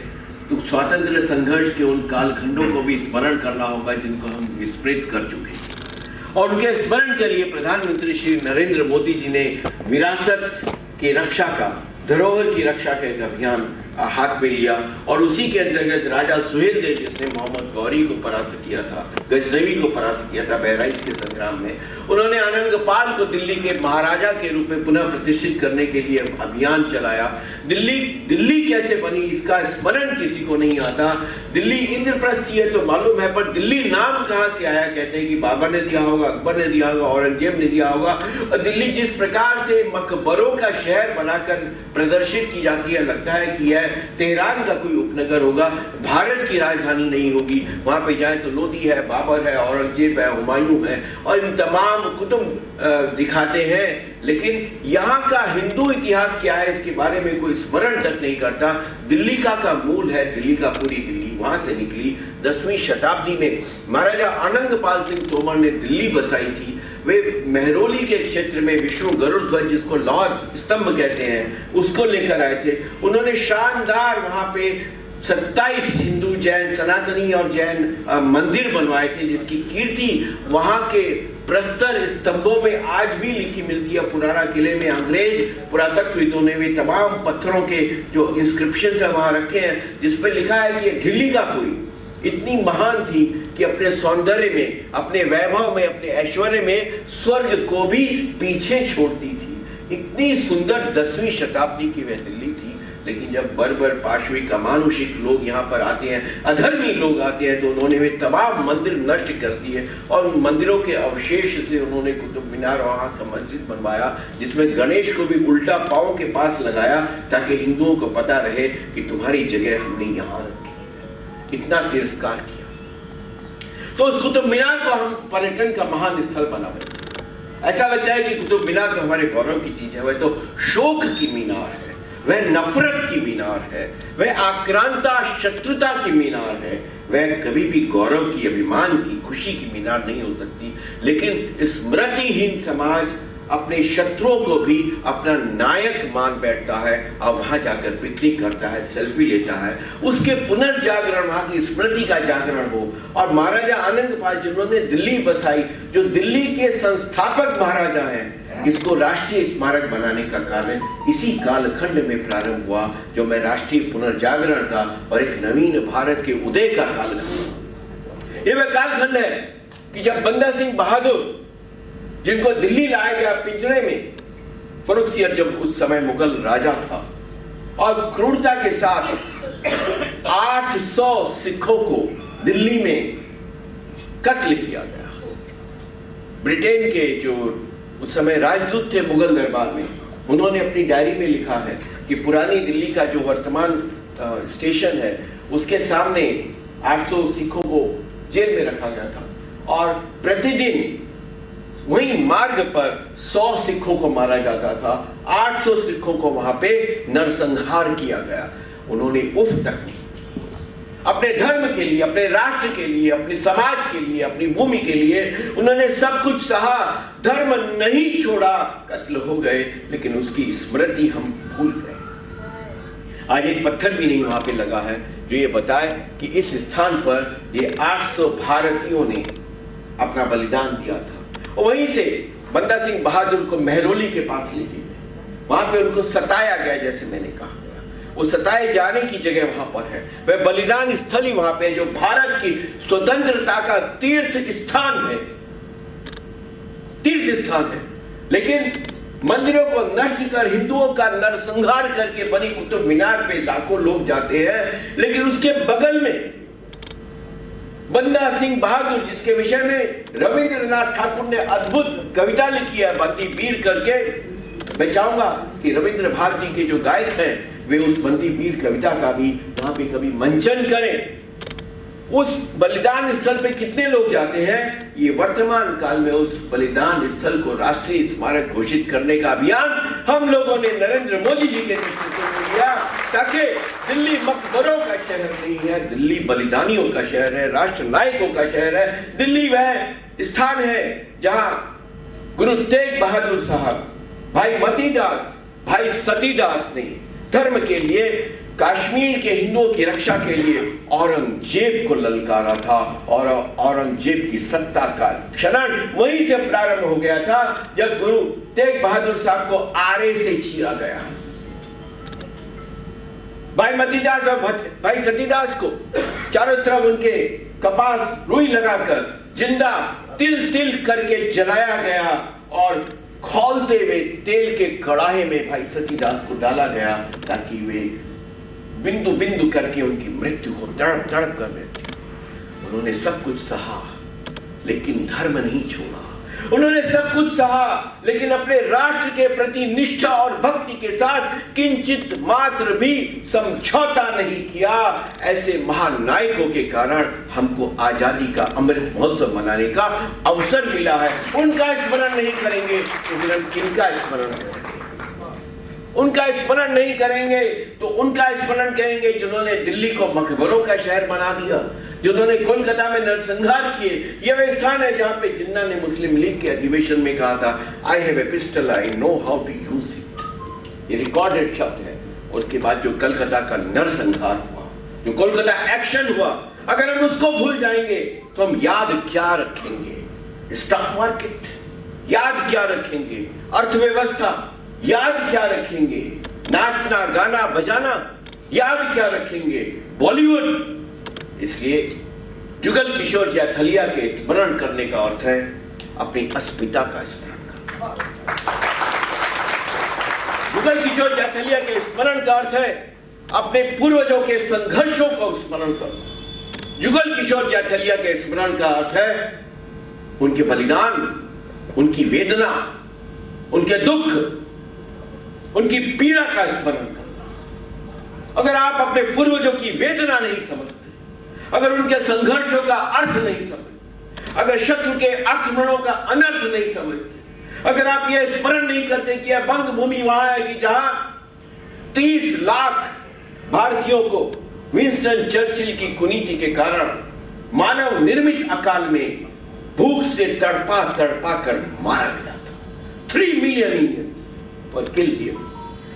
तो स्वातंत्र संघर्ष के उन कालखंडों को भी स्मरण करना होगा जिनको हम विस्मृत कर चुके हैं। और उनके स्मरण के लिए प्रधानमंत्री श्री नरेंद्र मोदी जी ने विरासत की रक्षा का, धरोहर की रक्षा का एक अभियान हाथ में लिया। और उसी के अंतर्गत राजा सुहेल देव जिसने मोहम्मद गौरी को परास्त किया था, गजनवी को परास्त किया था बहराइच के संग्राम में, उन्होंने अनंगपाल को दिल्ली के महाराजा के रूप में पुनः प्रतिष्ठित करने के लिए अभियान चलाया। दिल्ली कैसे बनी इसका स्मरण किसी को नहीं आता। दिल्ली इंद्रप्रस्थ है तो मालूम है, पर दिल्ली नाम कहाँ से आया? कहते हैं कि बाबर ने दिया होगा, अकबर ने दिया होगा, औरंगजेब ने दिया होगा। और दिल्ली जिस प्रकार से मकबरों का शहर बनाकर प्रदर्शित की जाती है, लगता है कि यह तेहरान का कोई उपनगर होगा, भारत की राजधानी नहीं होगी। वहां पे जाए तो लोधी है, बाबर है, औरंगजेब है, हुमायूं है और इन तमाम कुतुब दिखाते हैं। लेकिन यहाँ का हिंदू इतिहास क्या है इसके बारे में कोई स्मरण तक नहीं करता। दिल्ली का मूल है, दिल्ली का पूरी दिल्ली वहां से निकली। 10वीं शताब्दी में महाराजा आनंदपाल सिंह तोमर ने दिल्ली बसाई थी। वे मेहरौली के क्षेत्र में विष्णु गरुड़ ध्वज जिसको लौह स्तंभ कहते हैं उसको लेकर आए थे। उन्होंने शानदार वहां पे 27 हिंदू, जैन, सनातनी और जैन मंदिर बनवाए थे जिसकी कीर्ति वहां के प्रस्तर स्तंभों में आज भी लिखी मिलती है। पुराना किले में अंग्रेज पुरातत्वविदों ने वे तमाम पत्थरों के जो इंस्क्रिप्शन है वहां रखे हैं जिसपे लिखा है कि दिल्ली का पुरी इतनी महान थी कि अपने सौंदर्य में, अपने वैभव में, अपने ऐश्वर्य में स्वर्ग को भी पीछे छोड़ती थी। इतनी सुंदर 10वीं शताब्दी की वह दिल्ली थी। लेकिन जब बर्बर, पाशविक, अमानुषिक लोग यहाँ पर आते हैं, अधर्मी लोग आते हैं, तो उन्होंने वे तमाम मंदिर नष्ट कर दिए और उन मंदिरों के अवशेष से उन्होंने कुतुब मीनार वहाँ का मस्जिद बनवाया जिसमें गणेश को भी उल्टा पाँव के पास लगाया ताकि हिंदुओं को पता रहे कि तुम्हारी जगह हमने यहाँ रखी है। इतना तिरस्कार किया। तो उस कुतुब मीनार को हम पर्यटन का महान स्थल बना रहे हैं। ऐसा लगता है कि कुतुब मीनार तो हमारे गौरव की चीज है, वह तो शोक की मीनार है, वह नफरत की मीनार है, वह आक्रांता शत्रुता की मीनार है, वह कभी भी गौरव की, अभिमान की, खुशी की मीनार नहीं हो सकती। लेकिन स्मृतिहीन समाज अपने शत्रुओं को भी अपना नायक मान बैठता है और वहां जाकर पिकनिक करता है, सेल्फी लेता है, उसके पुनर्जागरण, वहां की स्मृति का जागरण हो। और महाराजा आनंद पाल जिन्होंने दिल्ली बसाई, जो दिल्ली के संस्थापक महाराजा हैं, इसको राष्ट्रीय स्मारक बनाने का कार्य इसी कालखंड में प्रारंभ हुआ, जो मैं राष्ट्रीय पुनर्जागरण का और एक नवीन भारत के उदय का कालखंड। ये वह कालखंड है कि जब बंदा सिंह बहादुर, जिनको दिल्ली लाया गया पिंजरे में, फर्रुखसियर जब उस समय मुगल राजा था, और क्रूरता के साथ 800 सिखों को दिल्ली में कत्ल किया गया। ब्रिटेन के जो उस समय राजदूत थे मुगल दरबार में, उन्होंने अपनी डायरी में लिखा है कि पुरानी दिल्ली का जो वर्तमान स्टेशन है, उसके सामने 800 सिखों को जेल में रखा गया था, और प्रतिदिन वही मार्ग पर 100 सिखों को मारा जाता था। 800 सिखों को वहां पे नरसंहार किया गया। उन्होंने उफ तक नहीं की। अपने धर्म के लिए, अपने राष्ट्र के लिए, अपने समाज के लिए, अपनी भूमि के लिए उन्होंने सब कुछ सहा, धर्म नहीं छोड़ा। कत्ल हो गए, लेकिन उसकी स्मृति हम भूल गए। आज एक पत्थर भी नहीं वहां पे लगा है जो ये बताए कि इस स्थान पर ये 800 भारतीयों ने अपना बलिदान दिया था। वहीं से बंदा सिंह बहादुर को मेहरौली के पास ले गए, वहां पे उनको सताया गया। जैसे मैंने कहा, वो सताए जाने की जगह वहां पर है, वह बलिदान स्थल ही वहां पे है, जो भारत की स्वतंत्रता का तीर्थ स्थान है, तीर्थ स्थान है। लेकिन मंदिरों को नष्ट कर, हिंदुओं का नरसंहार करके बनी कुतुब मीनार पे लाखों लोग जाते हैं, लेकिन उसके बगल में बंदा सिंह बहादुर, जिसके विषय में रविंद्रनाथ ठाकुर ने अद्भुत कविता लिखी है, बंदी वीर करके। मैं चाहूंगा कि रविंद्र भारती के जो गायक हैं, वे उस बंदी वीर कविता का भी वहां पे कभी मंचन करें। उस बलिदान स्थल पे कितने लोग जाते हैं? ये वर्तमान काल में उस बलिदान स्थल को राष्ट्रीय स्मारक घोषित करने का अभियान हम लोगों ने नरेंद्र मोदी जी के नेतृत्व में लिया, ताकि दिल्ली मकबरों का शहर नहीं है, दिल्ली बलिदानियों का शहर है, राष्ट्र नायकों का शहर है। दिल्ली वह स्थान है जहां गुरु तेग बहादुर साहब, भाई मतीदास, भाई सतीदास ने धर्म के लिए, कश्मीर के हिंदुओं की रक्षा के लिए औरंगजेब को ललकारा था, और औरंगजेब की सत्ता का क्षरण वहीं से प्रारंभ हो गया था जब गुरु तेग बहादुर साहब को आरे से चीरा गया। भाई मतीदास और भाई सतीदास को चारों तरफ उनके कपास रुई लगाकर जिंदा तिल तिल करके जलाया गया, और खौलते हुए तेल के कड़ाहे में भाई सतीदास को डाला गया, ताकि वे बिंदु बिंदु करके उनकी मृत्यु हो, तड़प तड़प कर मृत्यु। उन्होंने सब कुछ सहा, लेकिन धर्म नहीं छोड़ा। उन्होंने सब कुछ सहा, लेकिन अपने राष्ट्र के प्रति निष्ठा और भक्ति के साथ किंचित मात्र भी समझौता नहीं किया। ऐसे महान नायकों के कारण हमको आजादी का अमृत महोत्सव मनाने का अवसर मिला है। उनका स्मरण नहीं करेंगे तो फिर हम किनका स्मरण करेंगे? उनका स्मरण नहीं करेंगे तो उनका स्मरण करेंगे जिन्होंने दिल्ली को मकबरों का शहर बना दिया, जिन्होंने कोलकाता में नरसंहार किए। यह वह स्थान है जहां पे जिन्ना ने मुस्लिम लीग के अधिवेशन में कहा था, I have a pistol, I know how to use it. ये रिकॉर्डेड शब्द है। उसके बाद जो कलकत्ता का नरसंहार हुआ, जो कोलकाता एक्शन हुआ, अगर हम उसको भूल जाएंगे तो हम याद क्या रखेंगे? स्टॉक मार्केट याद क्या रखेंगे? अर्थव्यवस्था याद क्या रखेंगे? नाचना गाना बजाना याद क्या रखेंगे? बॉलीवुड। इसलिए जुगल किशोर जाथलिया के स्मरण करने का अर्थ है अपनी अस्मिता का स्मरण करना। जुगल किशोर जाथलिया के स्मरण का अर्थ है अपने पूर्वजों के संघर्षों को स्मरण करना। जुगल किशोर जाथलिया के स्मरण का अर्थ है उनके बलिदान, उनकी वेदना, उनके दुख, उनकी पीड़ा का स्मरण करना। अगर आप अपने पूर्वजों की वेदना नहीं समझते, अगर उनके संघर्षों का अर्थ नहीं समझते, अगर शत्रु के आक्रमणों का अनर्थ नहीं समझते, अगर आप यह स्मरण नहीं करते कि यह बंग भूमि वहां है कि जहां 30 लाख भारतीयों को विंस्टन चर्चिल की कुनीति के कारण मानव निर्मित अकाल में भूख से तड़पा तड़पा कर मारा गया था। 3 मिलियन इंडियन पर किल हियर।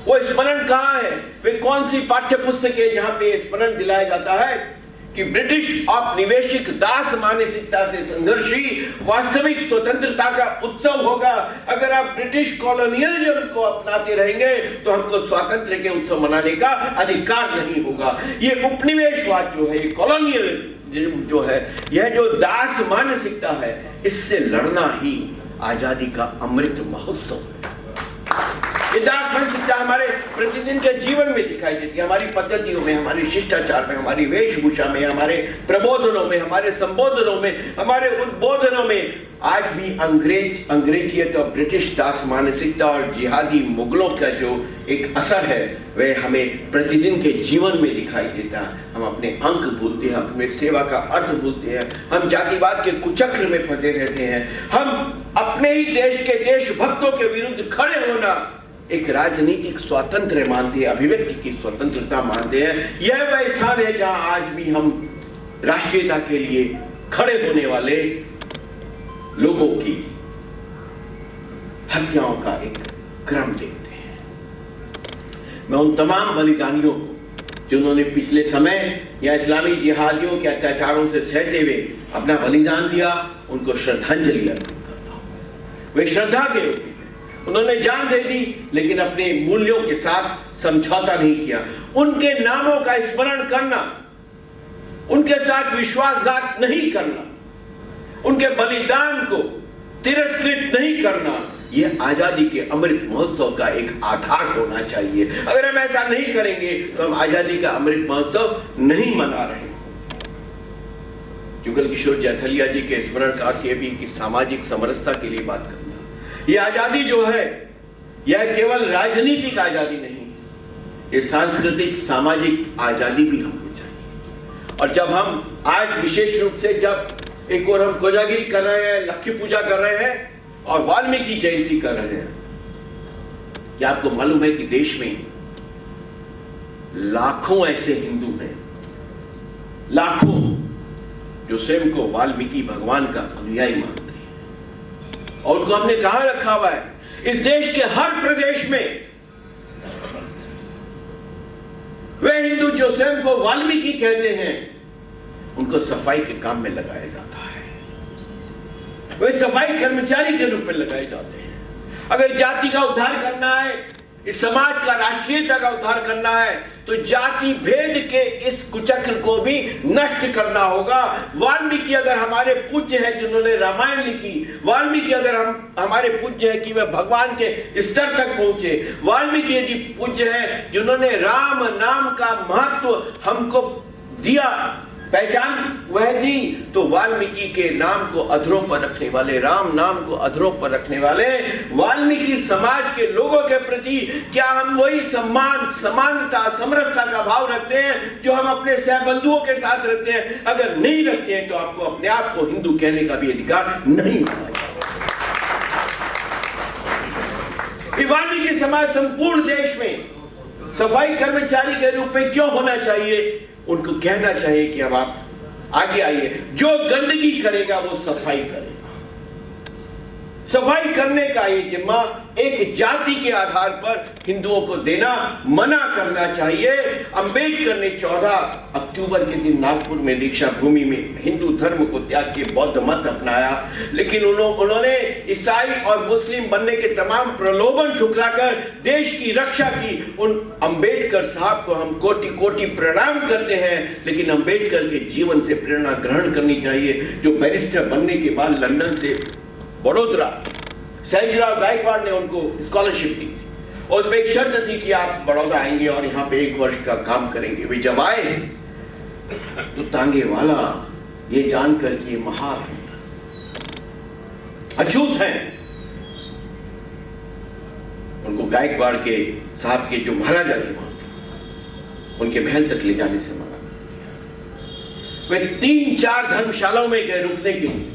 वो स्मरण कहां है? वे कौन सी पाठ्य पुस्तक है जहां पे स्मरण दिलाया जाता है कि ब्रिटिश औपनिवेशिक दास मानसिकता से संघर्षी वास्तविक स्वतंत्रता का उत्सव होगा। अगर आप ब्रिटिश कॉलोनियलिज्म को अपनाते रहेंगे तो हमको स्वातंत्र्य के उत्सव मनाने का अधिकार नहीं होगा। ये उपनिवेशवाद जो है, कॉलोनियलिज्म जो है, यह जो दास मानसिकता है, इससे लड़ना ही आजादी का अमृत महोत्सव है। ये दास मानसिकता हमारे प्रतिदिन के जीवन में दिखाई देती है, हमारी पद्धतियों में, हमारी शिष्टाचार में, हमारी वेशभूषा में, हमारे प्रबोधनों में, हमारे संबोधनों में, हमारे उद्बोधनों में। आज भी अंग्रेजियत और ब्रिटिश दास मानसिकता और जिहादी मुगलों का जो एक असर है वह हमें प्रतिदिन के जीवन में दिखाई देता है। हम अपने अंक भूलते हैं, अपने सेवा का अर्थ भूलते हैं, हम जातिवाद के कुचक्र में फंसे रहते हैं। हम अपने ही देश के देशभक्तों के विरुद्ध खड़े होना एक राजनीतिक स्वातंत्र्य मानते हैं, अभिव्यक्ति की स्वतंत्रता मानते हैं। यह वह स्थान है जहां आज भी हम राष्ट्रीयता के लिए खड़े होने वाले लोगों की हत्याओं का एक क्रम देखते हैं। मैं उन तमाम बलिदानियों को जिन्होंने पिछले समय या इस्लामी जिहादियों के अत्याचारों से सहते हुए अपना बलिदान दिया, उनको श्रद्धांजलि अर्पित करता हूं। वे श्रद्धा के योग्य, उन्होंने जान दे दी लेकिन अपने मूल्यों के साथ समझौता नहीं किया। उनके नामों का स्मरण करना, उनके साथ विश्वासघात नहीं करना, उनके बलिदान को तिरस्कृत नहीं करना, यह आजादी के अमृत महोत्सव का एक आधार होना चाहिए। अगर हम ऐसा नहीं करेंगे तो हम आजादी का अमृत महोत्सव नहीं मना रहे। जुगल किशोर जैथलिया जी के स्मरण का अर्थ यह भी कि सामाजिक समरसता के लिए बात करना। ये आजादी जो है यह केवल राजनीतिक आजादी नहीं, ये सांस्कृतिक सामाजिक आजादी भी हमको चाहिए। और जब हम आज विशेष रूप से जब एक और हम कोजागिरी कर रहे हैं, लक्ष्मी पूजा कर रहे हैं और वाल्मीकि जयंती कर रहे हैं, क्या आपको मालूम है कि देश में लाखों ऐसे हिंदू हैं, लाखों, जो स्वयं को वाल्मीकि भगवान का अनुयायी मानते हैं और उनको हमने कहां रखा हुआ है? इस देश के हर प्रदेश में वे हिंदू जो स्वयं को वाल्मीकि कहते हैं, उनको सफाई के काम में लगाया जाता है। वे सफाई कर्मचारी के रूप में लगाए जाते हैं। अगर जाति का उद्धार करना है, इस समाज का, राष्ट्रीयता का उद्धार करना है, तो जाति भेद के इस कुचक्र को भी नष्ट करना होगा। वाल्मीकि अगर हमारे पूज्य हैं जिन्होंने रामायण लिखी, वाल्मीकि अगर हमारे पूज्य हैं कि वे भगवान के स्तर तक पहुंचे, वाल्मीकि यदि पूज्य हैं जिन्होंने राम नाम का महत्व हमको दिया, पहचान वह दी, तो वाल्मीकि के नाम को अधरों पर रखने वाले, राम नाम को अधरों पर रखने वाले वाल्मीकि समाज के लोगों के प्रति क्या हम वही सम्मान, समानता, समरसता का भाव रखते हैं जो हम अपने सहबंधुओं के साथ रखते हैं? अगर नहीं रखते हैं तो आपको अपने आप को हिंदू कहने का भी अधिकार नहीं मिलेगा। वाल्मीकि समाज संपूर्ण देश में सफाई कर्मचारी के रूप में क्यों होना चाहिए? उनको कहना चाहिए कि अब आप आगे आइए, जो गंदगी करेगा वो सफाई करेगा। सफाई करने का ये जिम्मा एक जाति के आधार पर हिंदुओं को देना मना करना चाहिए। अंबेडकर ने 14 अक्टूबर के दिन नागपुर में दीक्षा भूमि में हिंदू धर्म को त्याग के बौद्ध मत अपनाया, लेकिन उन्होंने ईसाई और मुस्लिम बनने के तमाम प्रलोभन ठुकराकर देश की रक्षा की। उन अंबेडकर साहब को हम कोटि कोटि प्रणाम करते हैं, लेकिन अंबेडकर के जीवन से प्रेरणा ग्रहण करनी चाहिए, जो बैरिस्टर बनने के बाद लंदन से बड़ोदरा सयाजीराव गायकवाड़ ने उनको स्कॉलरशिप दी थी और उसमें एक शर्त थी कि आप बड़ौदा आएंगे और यहाँ पे 1 वर्ष का काम करेंगे। वे जब आए तो तांगे वाला ये जानकर कि ये महान है, अछूत हैं, उनको गायकवाड़ के साहब के जो महाराजा थे वहां उनके महल तक ले जाने से मना। वे 3-4 धर्मशालाओं में गए रुकने के लिए,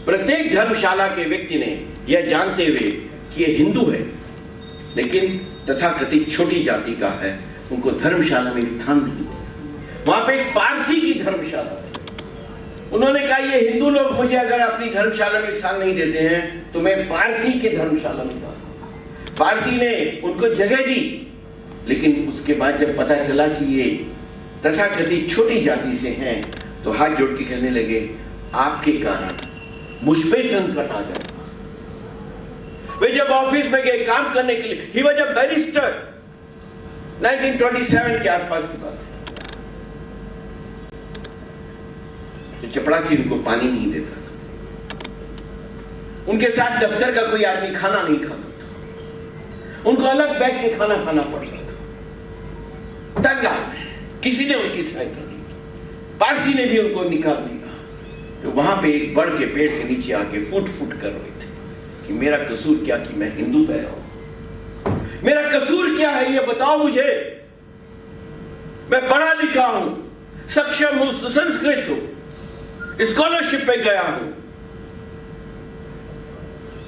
प्रत्येक धर्मशाला के व्यक्ति ने यह जानते हुए कि ये हिंदू है लेकिन तथाकथित छोटी जाति का है, उनको धर्मशाला में स्थान नहीं दिया। वहां पे एक पारसी की धर्मशाला है, उन्होंने कहा ये हिंदू लोग मुझे अगर अपनी धर्मशाला में स्थान नहीं देते हैं तो मैं पारसी के धर्मशाला में जाऊंगा। पारसी ने उनको जगह दी, लेकिन उसके बाद जब पता चला कि ये तथाकथित छोटी जाति से हैं तो हाथ जोड़ के कहने लगे आपके कारण मुझ पे संकट आ जाएगा। वे जब ऑफिस में गए काम करने के लिए, ही वॉज अ बैरिस्टर, 1927 के आसपास की बात है, तो चपरासी उनको पानी नहीं देता था, उनके साथ दफ्तर का कोई आदमी खाना नहीं खाता था, उनको अलग बैठ के खाना खाना पड़ता था। दंगा, किसी ने उनकी सहायता नहीं की, पारसी ने भी उनको निकाल दिया। तो वहां पे एक बड़ के पेड़ के नीचे आके फुट फुट कर रहे थे कि मेरा कसूर क्या कि मैं हिंदू पैदा हूं, मेरा कसूर क्या है ये बताओ मुझे, मैं पढ़ा लिखा हूं, सक्षम हूं, सुसंस्कृत हूं, स्कॉलरशिप पे गया हूं,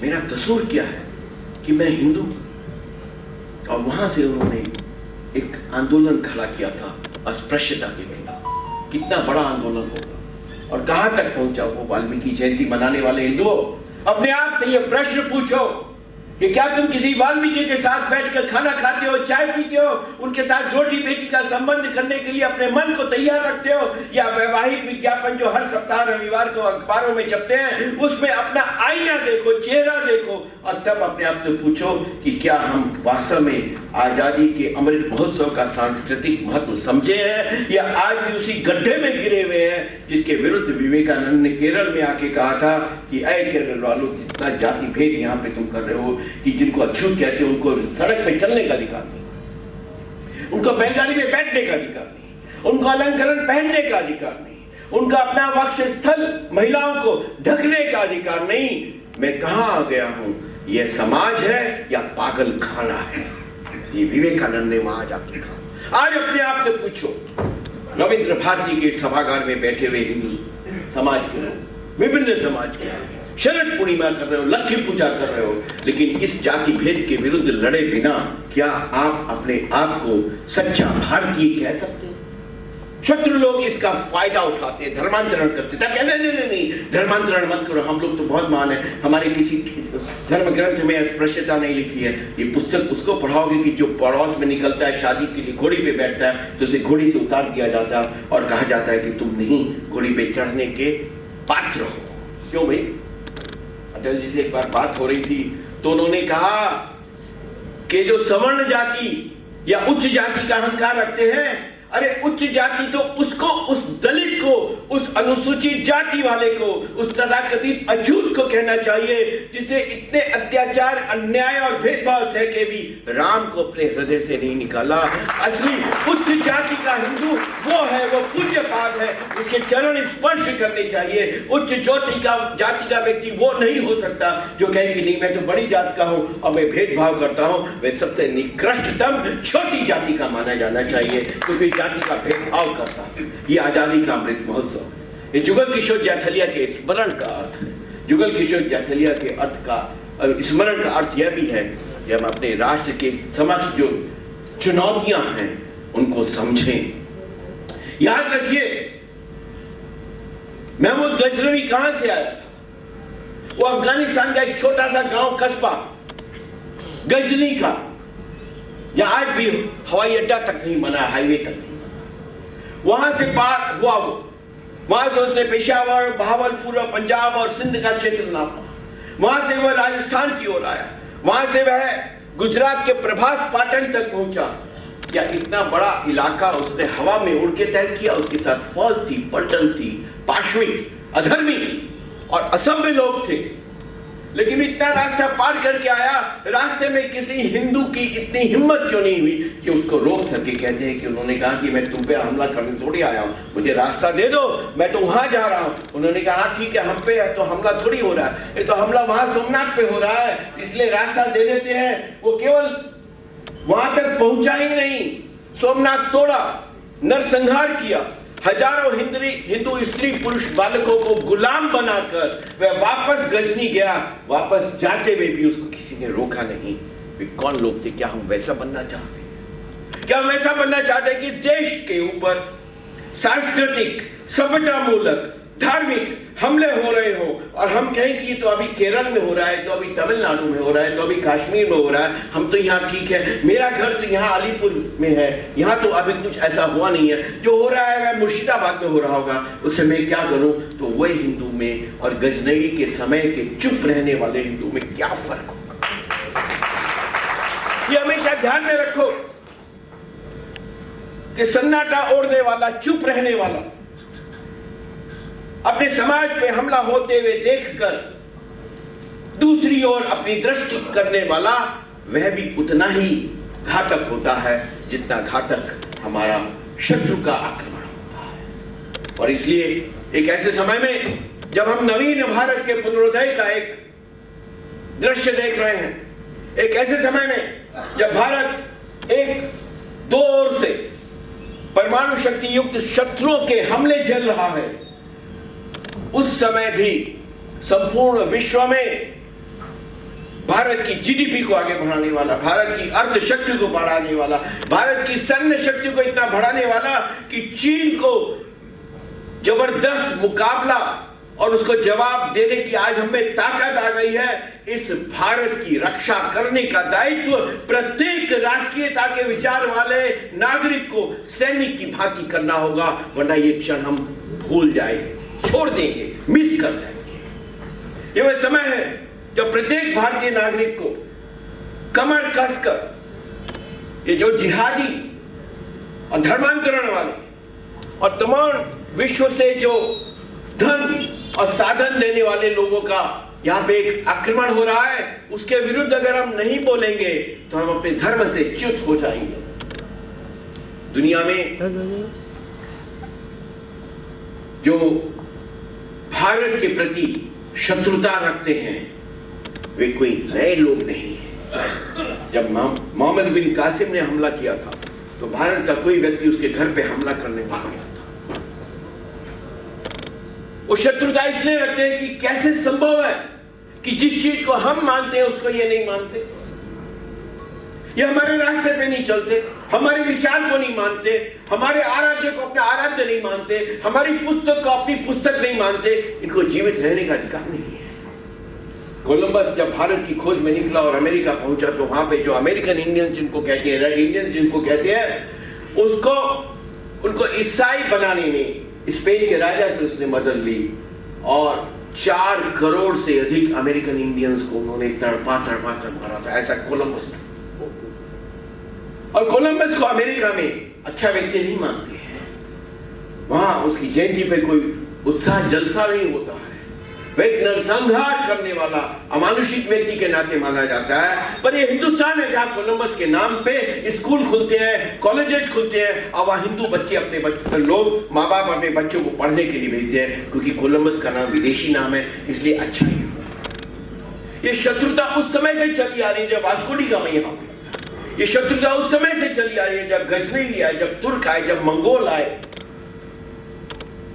मेरा कसूर क्या है कि मैं हिंदू। और वहां से उन्होंने एक आंदोलन खड़ा किया था अस्पृश्यता के खिलाफ। कितना बड़ा आंदोलन होगा और कहां तक पहुंचा वो वाल्मीकि जयंती मनाने वाले हिंदुओं। अपने आप से ये प्रश्न पूछो कि क्या तुम किसी वाल्मीकि के साथ बैठकर खाना खाते हो, चाय पीते हो, उनके साथ रोटी बेटी का संबंध करने के लिए अपने मन को तैयार रखते हो, या वैवाहिक विज्ञापन जो हर सप्ताह रविवार को अखबारों में छपते हैं उसमें अपना आईना देखो, चेहरा देखो और तब अपने आप से पूछो कि क्या हम वास्तव में आजादी के अमृत महोत्सव का सांस्कृतिक महत्व समझे हैं या आज भी उसी गड्ढे में गिरे हुए हैं जिसके विरुद्ध विवेकानंद ने केरल में आके कहा था कि ऐ केरल वालों, जितना जाति भेद यहाँ पे तुम कर रहे हो कि जिनको अछूत कहते हो उनको सड़क पे चलने का अधिकार नहीं, उनको बैलगाड़ी में बैठने का अधिकार नहीं, उनको अलंकरण पहनने का अधिकार नहीं, उनका अपना वक्ष स्थल महिलाओं को ढकने का अधिकार नहीं। मैं कहां आ गया हूं, यह समाज है या पागल खाना है, ये विवेकानंद ने वहां जाके कहा। आज अपने आप से पूछो, रविंद्र भारती के सभागार में बैठे हुए हिंदू समाज के लोग, विभिन्न समाज के, शरद पूर्णिमा कर रहे हो, लक्ष्मी पूजा कर रहे हो, लेकिन इस जाति भेद के विरुद्ध लड़े बिना क्या आप अपने आप को सच्चा भारतीय कह सकते हैं? शत्रु लोग इसका फायदा उठाते हैं, धर्मांतरण करते हैं, नहीं, धर्मांतरण मत करो, हम लोग तो बहुत महान है, हमारे किसी धर्म ग्रंथ में अस्पृश्यता नहीं लिखी है। ये पुस्तक उसको पढ़ाओगे कि जो पड़ोस में निकलता है शादी के लिए घोड़ी पे बैठता है तो उसे घोड़ी से उतार दिया जाता है और कहा जाता है कि तुम नहीं घोड़ी पे चढ़ने के पात्र हो। क्यों भाई? अटल जी से एक बार बात हो रही थी तो उन्होंने कहा कि जो सवर्ण जाति या उच्च जाति का अहंकार रखते हैं, अरे उच्च जाति तो उसको, उस दलित को, उस अनुसूचित जाति वाले को, उस तथाकथित अछूत को कहना चाहिए जिसे इतने अत्याचार, अन्याय और भेदभाव सह के भी राम को अपने हृदय से नहीं निकाला। असली उच्च जाति का हिंदू वो है, वो पूज्य पाद है, उसके चरण स्पर्श करने चाहिए। उच्च जाति का व्यक्ति वो नहीं हो सकता जो कहे कि नहीं मैं तो बड़ी जाति का हूं और मैं भेदभाव करता हूं। वह सबसे निकृष्टतम छोटी जाति का माना जाना चाहिए क्योंकि जाति का भेदभाव करता है। ये आजादी का अमृत महोत्सव, ये जुगल किशोर जैथलिया के स्मरण का अर्थ है। जुगल किशोर जैथलिया के अर्थ का स्मरण का अर्थ यह भी है कि हम अपने राष्ट्र के समक्ष जो चुनौतियां हैं उनको समझें। याद रखिए महमूद गजनवी कहां से आया था? वो अफगानिस्तान का एक छोटा सा गांव कस्बा गजनी का, या आज भी हवाई अड्डा तक नहीं बना, हाईवे तक नहीं बना। वहां से पार हुआ वो, वहां से उसने पेशावर, बहावलपुर, पंजाब और सिंध का क्षेत्र नापा। वहां से वह राजस्थान की ओर आया, वहां से वह गुजरात के प्रभास पाटन तक पहुंचा। या इतना बड़ा इलाका उसने हवा में उड़ के तय किया। उसके साथ फौज थी, पलटन थी, पाशवी, अधर्मी और असभ्य लोग थे, लेकिन इतना रास्ता पार करके आया। रास्ते में किसी हिंदू की इतनी हिम्मत क्यों नहीं हुई कि उसको रोक सके? कहते हैं कि उन्होंने कहा कि मैं तुम पे हमला करने थोड़ी आया हूं, मुझे रास्ता दे दो, मैं तो वहां जा रहा हूं। उन्होंने कहा ठीक है, हम पे है तो हमला थोड़ी हो रहा है, ये तो हमला वहां सोमनाथ पे हो रहा है, इसलिए रास्ता दे देते हैं। वो केवल वहां तक पहुंचा ही नहीं, सोमनाथ तोड़ा, नरसंहार किया, हजारों हिंदू स्त्री पुरुष बालकों को गुलाम बनाकर वह वापस गजनी गया। वापस जाते हुए भी उसको किसी ने रोका नहीं। वे कौन लोग थे? क्या हम वैसा बनना चाहते? क्या हम वैसा बनना चाहते हैं कि देश के ऊपर सांस्कृतिक, सभ्यतामूलक, धार्मिक हमले हो रहे हो और हम कहें कि तो अभी केरल में हो रहा है, तो अभी तमिलनाडु में हो रहा है, तो अभी कश्मीर में हो रहा है, हम तो यहाँ ठीक है, मेरा घर तो यहाँ अलीपुर में है, यहाँ तो अभी कुछ ऐसा हुआ नहीं है, जो हो रहा है वह मुर्शिदाबाद में हो रहा होगा, उससे मैं क्या करूं? तो वही हिंदू में और गजनवी के समय के चुप रहने वाले हिंदू में क्या फर्क होगा? ये हमेशा ध्यान में रखो कि सन्नाटा ओढ़ने वाला, चुप रहने वाला, अपने समाज पे हमला होते हुए देखकर दूसरी ओर अपनी दृष्टि करने वाला, वह भी उतना ही घातक होता है जितना घातक हमारा शत्रु का आक्रमण होता है। और इसलिए एक ऐसे समय में जब हम नवीन भारत के पुनरोदय का एक दृश्य देख रहे हैं, एक ऐसे समय में जब भारत एक दो ओर से परमाणु शक्ति युक्त शत्रुओं के हमले झेल रहा है, उस समय भी संपूर्ण विश्व में भारत की जीडीपी को आगे बढ़ाने वाला, भारत की अर्थ शक्ति को बढ़ाने वाला, भारत की सैन्य शक्ति को इतना बढ़ाने वाला कि चीन को जबरदस्त मुकाबला और उसको जवाब देने की आज हमें ताकत आ गई है। इस भारत की रक्षा करने का दायित्व प्रत्येक राष्ट्रीयता के विचार वाले नागरिक को सैनिक की भांति करना होगा, वरना ये क्षण हम भूल जाएंगे, छोड़ देंगे, मिस कर जाएंगे। ये वह समय है जब प्रत्येक भारतीय नागरिक को कमर कसकर ये जो जिहादी और धर्मांतरण वाले और तमाम विश्व से जो धन और साधन देने वाले लोगों का यहाँ पे एक आक्रमण हो रहा है, उसके विरुद्ध अगर हम नहीं बोलेंगे तो हम अपने धर्म से च्युत हो जाएंगे। दुनिया में जो भारत के प्रति शत्रुता रखते हैं वे कोई नए लोग नहीं है। जब मोहम्मद बिन कासिम ने हमला किया था तो भारत का कोई व्यक्ति उसके घर पे हमला करने वाला नहीं था। वो शत्रुता इसलिए रखते हैं कि कैसे संभव है कि जिस चीज को हम मानते हैं उसको ये नहीं मानते, ये हमारे रास्ते पे नहीं चलते, हमारे विचार को नहीं मानते, हमारे आराध्य को अपना आराध्य नहीं मानते, हमारी पुस्तक को अपनी पुस्तक नहीं मानते, इनको जीवित रहने का अधिकार नहीं है। कोलंबस जब भारत की खोज में निकला और अमेरिका पहुंचा तो वहां पे जो अमेरिकन इंडियन जिनको कहते हैं, रेड इंडियन जिनको कहते हैं, उसको उनको ईसाई बनाने में स्पेन के राजा से उसने मदद ली और 4 करोड़ से अधिक अमेरिकन इंडियंस को उन्होंने तड़पा कर मारा था। ऐसा कोलंबस था। और कोलंबस को अमेरिका में अच्छा व्यक्ति नहीं मानते हैं, वहां उसकी जयंती पे कोई उत्साह जलसा नहीं होता है, वह एक नरसंहार करने वाला अमानुषिक व्यक्ति के नाते माना जाता है। पर यह हिंदुस्तान है जहां कोलंबस के नाम पे स्कूल खुलते हैं, कॉलेजेस खुलते हैं और वहां हिंदू बच्चे अपने लोग माँ बाप अपने बच्चों को पढ़ने के लिए भेजते हैं, क्योंकि कोलंबस का नाम विदेशी नाम है, इसलिए अच्छा ही हो। ये शत्रुता उस समय से चली आ रही है जब वास्को डी गामा यहाँ पे, ये शत्रुता उस समय से चली आ रही है जब गजनवी आए, जब तुर्क आए, जब मंगोल आए।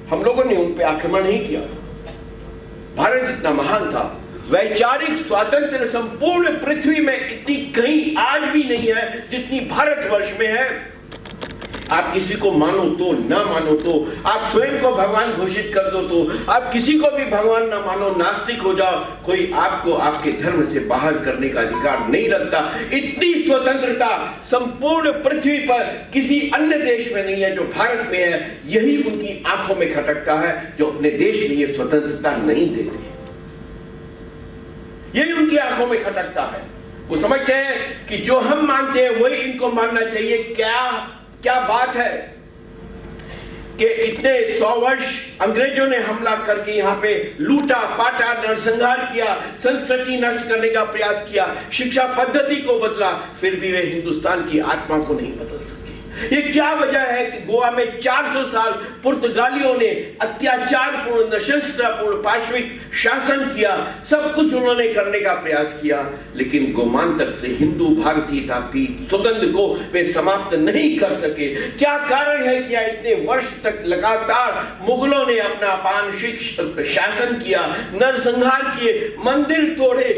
हम लोगों ने उन पे आक्रमण नहीं किया। भारत इतना महान था, वैचारिक स्वातंत्र संपूर्ण पृथ्वी में इतनी कहीं आज भी नहीं है जितनी भारतवर्ष में है। आप किसी को मानो तो ना मानो तो, आप स्वयं को भगवान घोषित कर दो तो, आप किसी को भी भगवान ना मानो, नास्तिक हो जाओ, कोई आपको आपके धर्म से बाहर करने का अधिकार नहीं रखता। इतनी स्वतंत्रता संपूर्ण पृथ्वी पर किसी अन्य देश में नहीं है जो भारत में है। यही उनकी आंखों में खटकता है जो अपने देश में ये स्वतंत्रता नहीं देते, यही उनकी आंखों में खटकता है। वो समझते हैं कि जो हम मानते हैं वही इनको मानना चाहिए। क्या बात है कि इतने 100 वर्ष अंग्रेजों ने हमला करके यहाँ पे लूटा पाटा, नरसंहार किया, संस्कृति नष्ट करने का प्रयास किया, शिक्षा पद्धति को बदला, फिर भी वे हिंदुस्तान की आत्मा को नहीं बदल सके। ये क्या वजह है कि गोवा में 400 साल पुर्तगालियों ने अत्याचारपूर्ण, नशस्त्रपूर्ण, पाशविक शासन किया, सब कुछ उन्होंने करने का प्रयास किया, लेकिन गोमांतक से हिंदू भारतीयता की सुगंध को वे समाप्त नहीं कर सके। क्या कारण है कि इतने वर्ष तक लगातार मुगलों ने अपना अपानशिक शासन किया, नरसंहार किए, मंदिर तोड़े,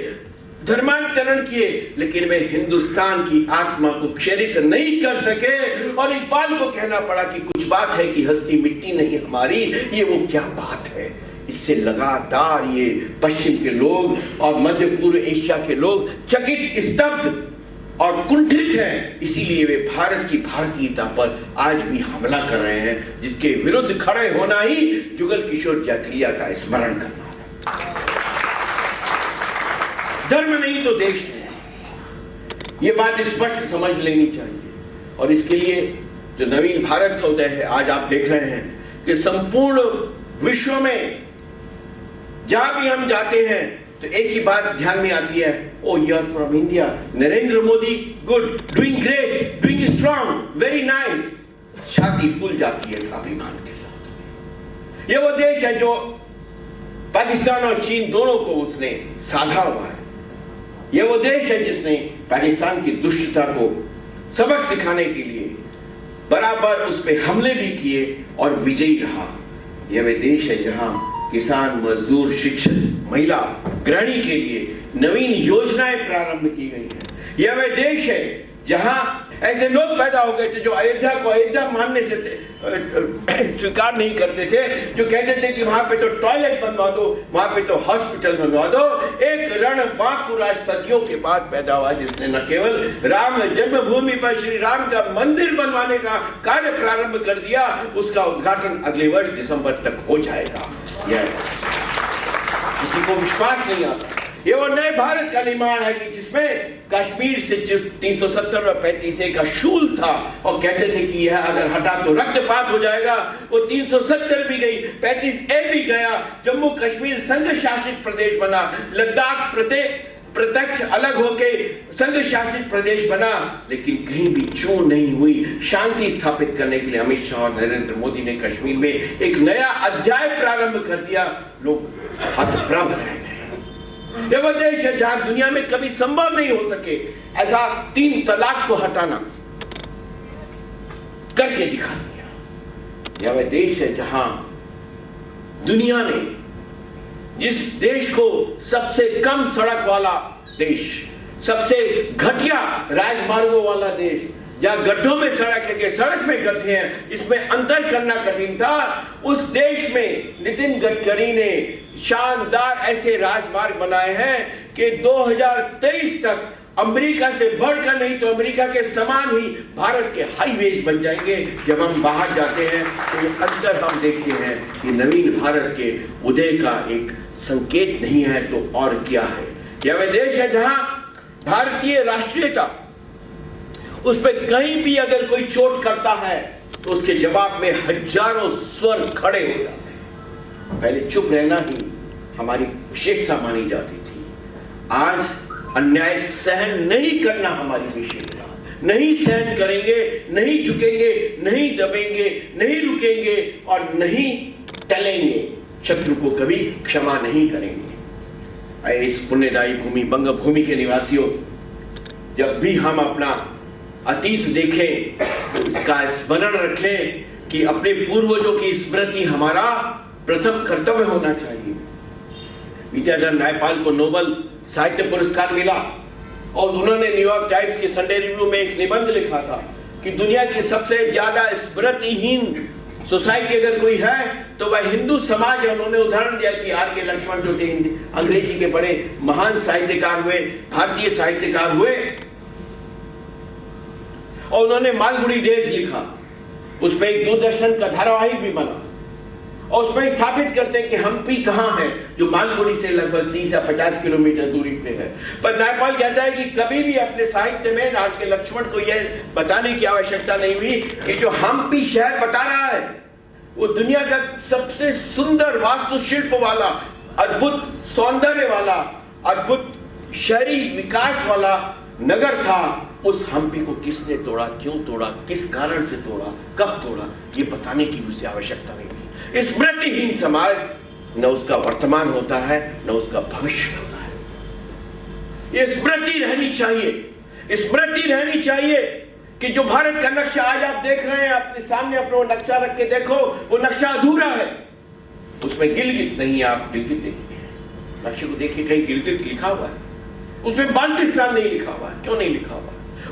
धर्मांतरण किए, लेकिन वे हिंदुस्तान की आत्मा को क्षरित नहीं कर सके। और इकबाल को कहना पड़ा कि कुछ बात है कि हस्ती मिट्टी नहीं हमारी, ये वो क्या बात है। इससे लगातार ये पश्चिम के लोग और मध्य पूर्व एशिया के लोग चकित, स्तब्ध और कुंठित हैं। इसीलिए वे भारत की भारतीयता पर आज भी हमला कर रहे हैं, जिसके विरुद्ध खड़े होना ही जुगल किशोर जाखरिया का स्मरण करना। धर्म नहीं तो देश नहीं, ये बात स्पष्ट समझ लेनी चाहिए। और इसके लिए जो नवीन भारत का उदय है, आज आप देख रहे हैं कि संपूर्ण विश्व में जहां भी हम जाते हैं तो एक ही बात ध्यान में आती है, oh you are from India, Narendra Modi good, doing great, doing strong, very nice. छाती फूल जाती है अभिमान के साथ। ये वो देश है जो पाकिस्तान और चीन दोनों को उसने साधा हुआ है। यह वो देश है जिसने पाकिस्तान की दुष्टता को सबक सिखाने के लिए बराबर उस पे हमले भी किए और विजयी रहा। यह वह देश है जहां किसान, मजदूर, शिक्षक, महिला, गृहिणी के लिए नवीन योजनाएं प्रारंभ की गई हैं। यह वह देश है जहां ऐसे लोग पैदा हो गए थे जो अयोध्या को अयोध्या मानने से स्वीकार नहीं करते थे, जो कहते थे कि वहां पे तो टॉयलेट बनवा दो, वहां पे तो हॉस्पिटल बनवा दो। एक रणबांकुर आज सदियों के बाद पैदा हुआ जिसने न केवल राम जन्मभूमि पर श्री राम का मंदिर बनवाने का कार्य प्रारंभ कर दिया, उसका उद्घाटन अगले वर्ष दिसंबर तक हो जाएगा। यह किसी को विश्वास नहीं आता। ये वो नए भारत का निर्माण है कि जिसमें कश्मीर से जो 370 और 35A का शूल था और कहते थे कि यह अगर हटा तो रक्तपात हो जाएगा, वो 370 भी गई, 35A भी गया। जम्मू कश्मीर संघ शासित प्रदेश बना, लद्दाख प्रत्यक्ष अलग होके संघ शासित प्रदेश बना, लेकिन कहीं भी चूक नहीं हुई। शांति स्थापित करने के लिए अमित शाह और नरेंद्र मोदी ने कश्मीर में एक नया अध्याय प्रारंभ कर दिया। लोग हतप्रभ रह गए। यह वह देश है जहां दुनिया में कभी संभव नहीं हो सके ऐसा 3 तलाक को हटाना, करके दिखा दिया। यह वह देश है जहां दुनिया ने जिस देश को सबसे कम सड़क वाला देश, सबसे घटिया राजमार्गों वाला देश, जहां गड्ढों में सड़क है कि सड़क में गड्ढे हैं, इसमें अंतर करना कठिन था, उस देश में नितिन गडकरी ने शानदार ऐसे राजमार्ग बनाए हैं कि 2023 तक अमेरिका से बढ़कर नहीं तो अमेरिका के समान ही भारत के हाईवेज बन जाएंगे। जब हम बाहर जाते हैं तो ये अंतर हम देखते हैं कि नवीन भारत के उदय का एक संकेत नहीं है तो और क्या है। यह वह देश है जहां भारतीय राष्ट्रीयता, उस पर कहीं भी अगर कोई चोट करता है तो उसके जवाब में हजारों स्वर खड़े हो जाते हैं। पहले चुप रहना ही हमारी विशेषता मानी जाती थी, आज अन्याय सहन नहीं करना हमारी विशेषता। नहीं सहन करेंगे, नहीं झुकेंगे, नहीं दबेंगे, नहीं रुकेंगे और नहीं टलेंगे, शत्रु को कभी क्षमा नहीं करेंगे। इस पुण्यदायी भूमि बंग भूमि के निवासियों, जब भी हम अपना अतीत देखें तो इसका स्मरण रखें कि अपने पूर्वजों की स्मृति हमारा प्रथम कर्तव्य होना चाहिए। विद्याधर न्यायपाल को नोबेल साहित्य पुरस्कार मिला और उन्होंने न्यूयॉर्क टाइम्स के संडे रिव्यू में एक निबंध लिखा था कि दुनिया की सबसे ज्यादा स्मृतिहीन सोसाइटी अगर कोई है तो वह हिंदू समाज है। उन्होंने उदाहरण दिया कि आर के लक्ष्मण जो थे अंग्रेजी के बड़े महान साहित्यकार हुए, भारतीय साहित्यकार हुए, और उन्होंने मालगुडी डेज लिखा, उसमें एक दूरदर्शन का धारावाहिक भी बना और उसमें स्थापित करते हैं कि हम्पी कहां है, जो मालगुडी से लगभग 30 या 50 किलोमीटर दूरी पे है। पर न्यायपाल कहता है कि कभी भी अपने साहित्य में आर के लक्ष्मण को यह बताने की आवश्यकता नहीं हुई कि जो हम्पी शहर बता रहा है वो दुनिया का सबसे सुंदर वास्तुशिल्प वाला, अद्भुत सौंदर्य वाला, अद्भुत शहरी विकास वाला नगर था। उस हम्पी को किसने तोड़ा, क्यों तोड़ा, किस कारण से तोड़ा, कब तोड़ा, ये बताने की मुझे आवश्यकता नहीं थी। स्मृतिहीन समाज न उसका वर्तमान होता है न उसका भविष्य होता है। ये स्मृति रहनी चाहिए, स्मृति रहनी चाहिए कि जो भारत का नक्शा आज आप देख रहे हैं, अपने सामने अपना नक्शा रख के देखो, वो नक्शा अधूरा है, उसमें गिलगित नहीं है। आप गिलगित देखिए, नक्शे को देखिए, कहीं गिलगित लिखा हुआ है? उसमें बाल्टिस्तान नहीं लिखा हुआ है, क्यों नहीं लिखा हुआ?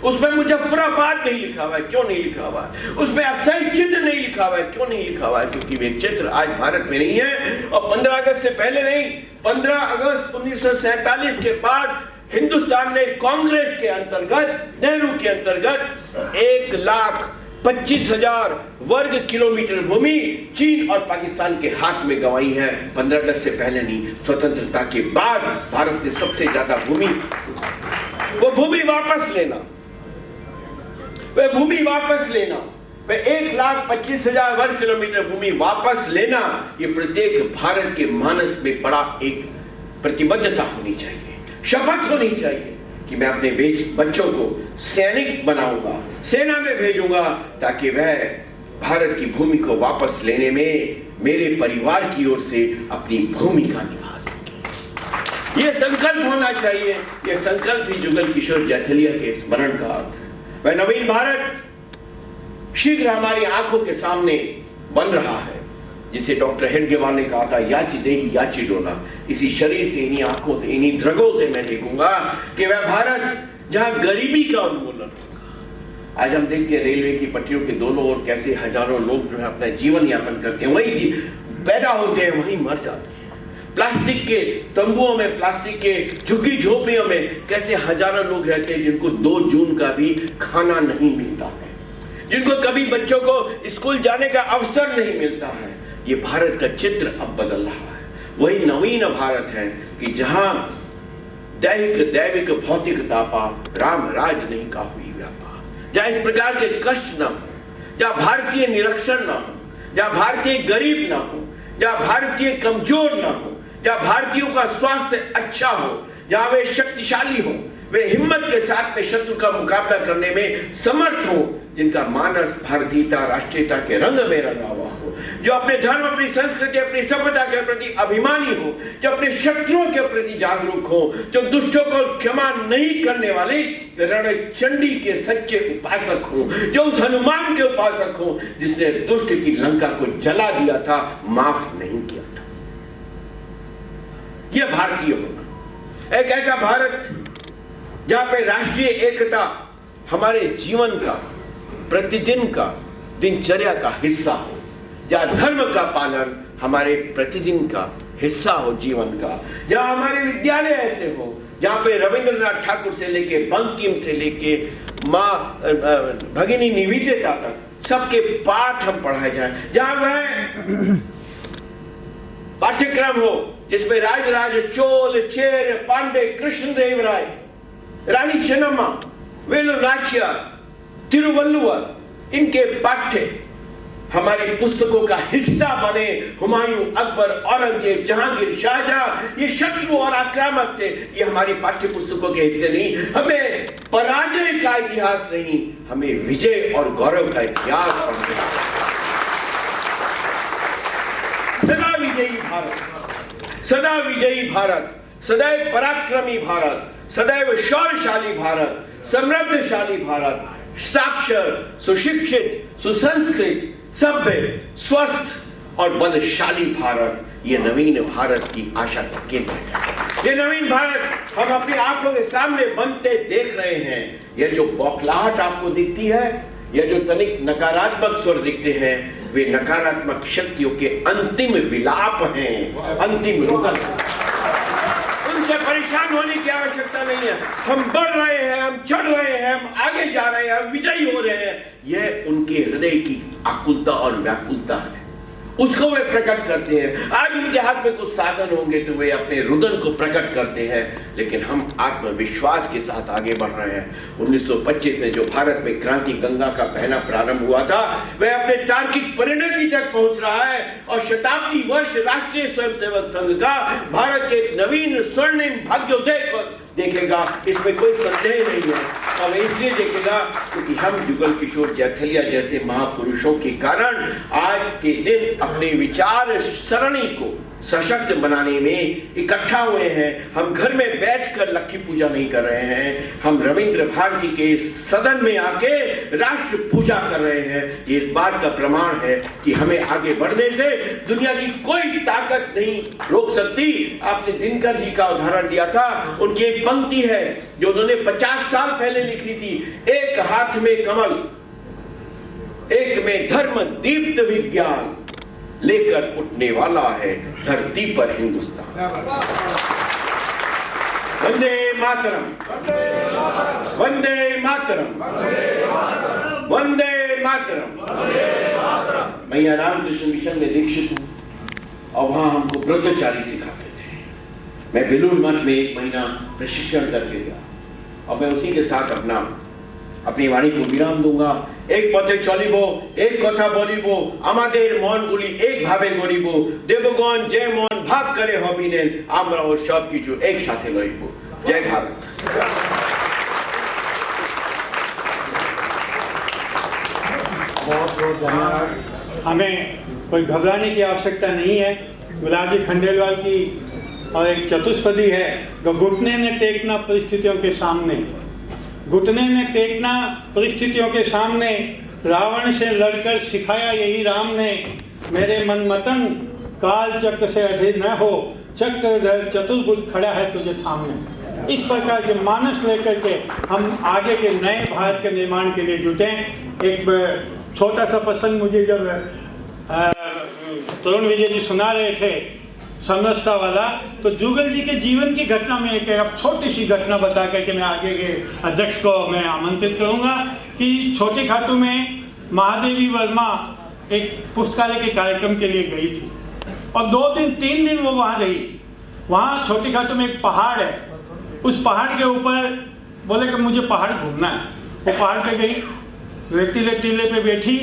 उसमें मुजफ्फराबाद नहीं लिखा हुआ है, क्यों नहीं लिखा हुआ? उसमें अक्सर चिन्ह नहीं लिखा हुआ है, क्यों नहीं लिखा हुआ है? क्योंकि वे चित्र आज भारत में नहीं है। और 15 अगस्त से पहले नहीं, 15 अगस्त 1947 के बाद हिंदुस्तान ने कांग्रेस के अंतर्गत, नेहरू के अंतर्गत 1,25,000 वर्ग किलोमीटर भूमि चीन और पाकिस्तान के हाथ में गंवाई है। 15 अगस्त से पहले नहीं, स्वतंत्रता के बाद भारत ने सबसे ज्यादा भूमि, वो भूमि वापस लेना, वह भूमि वापस लेना, वह 1,25,000 वर्ग किलोमीटर भूमि वापस लेना, ये प्रत्येक भारत के मानस में बड़ा एक प्रतिबद्धता होनी चाहिए, शपथ होनी चाहिए कि मैं अपने बच्चों को सैनिक बनाऊंगा, सेना में भेजूंगा, ताकि वह भारत की भूमि को वापस लेने में मेरे परिवार की ओर से अपनी भूमिका निभा सके। यह संकल्प होना चाहिए। यह संकल्प ही जुगल किशोर जैथलिया के स्मरण का अर्थ है। वह नवीन भारत शीघ्र हमारी आंखों के सामने बन रहा है, जिसे डॉक्टर हेडगेवार ने कहा था, याची देही याची डोला। इसी शरीर से, इन्हीं आंखों से, इन्हीं ध्रगों से मैं देखूंगा कि वह भारत जहां गरीबी का उन्मूलन होगा। आज हम देखते हैं रेलवे की पटरियों के दोनों ओर कैसे हजारों लोग जो है अपना जीवन यापन करते हैं, वहीं पैदा होते हैं, वहीं मर जाते हैं। प्लास्टिक के तंबुओं में, प्लास्टिक के झुग्गी झोपड़ियों में कैसे हजारों लोग रहते हैं जिनको 2 जून का भी खाना नहीं मिलता है, जिनको कभी बच्चों को स्कूल जाने का अवसर नहीं मिलता है। ये भारत का चित्र अब बदल रहा है। वही नवीन भारत है कि जहां दैहिक दैविक भौतिक तापा, राम राज नहीं का हुई व्यापा, जहां इस प्रकार के कष्ट ना हो, जहां भारतीय निरक्षर ना हो, जहां भारतीय गरीब ना हो, जहां भारतीय कमजोर ना हो, जहां भारतीयों का स्वास्थ्य अच्छा हो, जहां वे शक्तिशाली हो, वे हिम्मत के साथ में शत्रु का मुकाबला करने में समर्थ हो, जिनका मानस भारतीयता, राष्ट्रीयता के रंग में रंगा हुआ हो, जो अपने धर्म, अपनी संस्कृति, अपनी सभ्यता के प्रति अभिमानी हो, जो अपने शत्रुओं के प्रति जागरूक हो, जो दुष्टों को क्षमा नहीं करने वाले रणचंडी के सच्चे उपासक हो, जो उस हनुमान के उपासक हो जिसने दुष्ट की लंका को जला दिया था, माफ नहीं किया था। यह भारतीय होना, एक ऐसा भारत जहां पे राष्ट्रीय एकता हमारे जीवन का, प्रतिदिन का, दिनचर्या का हिस्सा हो, जहां धर्म का पालन हमारे प्रतिदिन का हिस्सा हो जीवन का, जहां हमारे विद्यालय ऐसे हो, जहां पे रविंद्रनाथ ठाकुर से लेके बंकिम से लेके माँ भगिनी निवेदिता तक सबके पाठ हम पढ़ाए जाए, जहां वह पाठ्यक्रम हो जिसमें राजराज चोल, चेर, पांडे, कृष्णदेव राय, रानी चेन्नम्मा, वेलु नाचियार, तिरुवल्लुवर, इनके पाठ्य हमारी पुस्तकों का हिस्सा बने। हुमायूं, अकबर, औरंगजेब, जहांगीर, शाहजहां, ये शत्रु और आक्रामक थे, ये हमारी पाठ्य पुस्तकों के हिस्से नहीं। हमें पराजय का इतिहास नहीं, हमें विजय और गौरव का इतिहास पढ़ना है। सदा विजयी भारत, सदा विजयी भारत, सदैव पराक्रमी भारत, सदैव शौर्यशाली भारत, समृद्धशाली भारत, साक्षर, सुशिक्षित, सुसंस्कृत, सभ्य, स्वस्थ और बलशाली भारत, ये नवीन भारत की आशा का केंद्र है। ये नवीन भारत हम अपनी आंखों के सामने बनते देख रहे हैं। ये जो बौखलाहट आपको दिखती है, ये जो तनिक नकारात्मक स्वर दिखते हैं, वे नकारात्मक शक्तियों के अंतिम विलाप हैं, अंतिम रुदन। उनसे परेशान होने की आवश्यकता नहीं है। हम बढ़ रहे हैं, हम चढ़ रहे हैं, हम आगे जा रहे हैं, हम विजयी हो रहे हैं। यह उनके हृदय की आकुलता और व्याकुलता है, उसको वे प्रकट करते हैं। आज उनके हाथ में कुछ साधन होंगे तो वे अपने रुदन को प्रकट करते हैं, लेकिन हम आत्मविश्वास के साथ आगे बढ़ रहे हैं। 1925 में जो भारत में क्रांति गंगा का बहना प्रारंभ हुआ था, वह अपने तार्किक परिणति तक पहुंच रहा है और शताब्दी वर्ष राष्ट्रीय स्वयंसेवक संघ का भारत के एक नवीन स्वर्णिम भाग्योदय पर देखेगा, इसमें कोई संदेह नहीं है। और वह इसलिए देखेगा क्योंकि हम जुगल किशोर जैथलिया जैसे महापुरुषों के कारण आज के दिन अपने विचार सरणी को सशक्त बनाने में इकट्ठा हुए हैं। हम घर में बैठकर लक्ष्मी पूजा नहीं कर रहे हैं, हम रविंद्र भारती के सदन में आके राष्ट्र पूजा कर रहे हैं। ये इस बात का प्रमाण है कि हमें आगे बढ़ने से दुनिया की कोई ताकत नहीं रोक सकती। आपने दिनकर जी का उदाहरण दिया था, उनकी एक पंक्ति है जो उन्होंने 50 साल पहले लिखी थी, एक हाथ में कमल, एक में धर्म दीप्त विज्ञान, लेकर उठने वाला है धरती पर हिंदुस्तान। वंदे मातरम, वंदे मातरम, वंदे मातरम। मैं यहाँ रामकृष्ण मिशन में दीक्षित हूँ और वहां हमको ब्रह्मचारी सिखाते थे। मैं बेलूर मठ में 1 महीना प्रशिक्षण करके गया और मैं उसी के साथ अपनी वाणी को विराम दूंगा। एक पथे चलिबो, एक कथा बोलिबो, आमादेर मनगुली एक भावे गड़िबो, देवगण जे मन भाग करे हबिनेन, आमराओ सब किछु एक साथे लइबो। जय भारत। बहुत बहुत धन्यवाद। हमें कोई घबराने की आवश्यकता नहीं है। गुलाब जी खंडेलवाल की और एक चतुष्पदी है, घुटने में टेकना परिस्थितियों के सामने, घुटने में टेकना परिस्थितियों के सामने, रावण से लड़कर सिखाया यही राम ने, मेरे मन मतन काल चक्र से अधीर न हो, चक्र चतुर्भुज खड़ा है तुझे थामने। इस प्रकार के मानस लेकर के हम आगे के नए भारत के निर्माण के लिए जुटे। एक छोटा सा प्रसंग मुझे जब तरुण विजय जी सुना रहे थे समरसता वाला, तो जुगल जी के जीवन की घटना में एक छोटी सी घटना बता करके मैं आगे के अध्यक्ष को मैं आमंत्रित करूंगा कि छोटी खाटू में महादेवी वर्मा एक पुस्तकालय के कार्यक्रम के लिए गई थी और 2-3 दिन वो वहाँ रही। वहाँ छोटी खाटू में एक पहाड़ है, उस पहाड़ के ऊपर बोले कि मुझे पहाड़ घूमना है। वो पहाड़ पे गई, रेतीले टीले पे बैठी,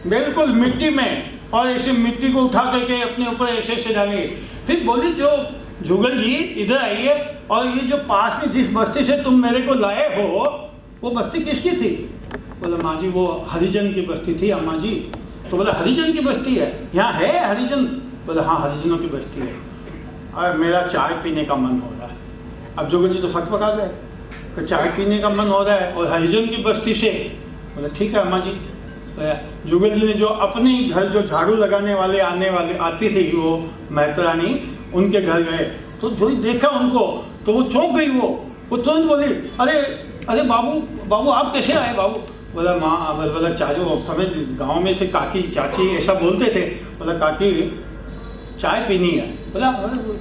बिल्कुल मिट्टी में, और ऐसे मिट्टी को उठा करके अपने ऊपर ऐसे ऐसे डालेंगे। फिर बोली जो जुगल जी इधर आइए, और ये जो पास में जिस बस्ती से तुम मेरे को लाए हो वो बस्ती किसकी थी? बोला माँ जी वो हरिजन की बस्ती थी अम्मा जी। तो बोला हरिजन की बस्ती है, यहाँ है हरिजन? बोला हाँ हरिजनों की बस्ती है, और मेरा चाय पीने का मन हो रहा है। अब जुगल जी तो सच पका गए कि चाय पीने का मन हो रहा है और हरिजन की बस्ती से। बोला ठीक है अम्मा जी। जुगल जी ने जो अपने घर जो झाड़ू लगाने वाले आती थी वो महतरानी, उनके घर गए तो जो ही देखा उनको तो वो चौंक गई। वो तुरंत बोली अरे बाबू आप कैसे आए बाबू? बोला माँ, बोला चाचू, समय गांव में से काकी चाची ऐसा बोलते थे। बोला काकी चाय पीनी है। बोला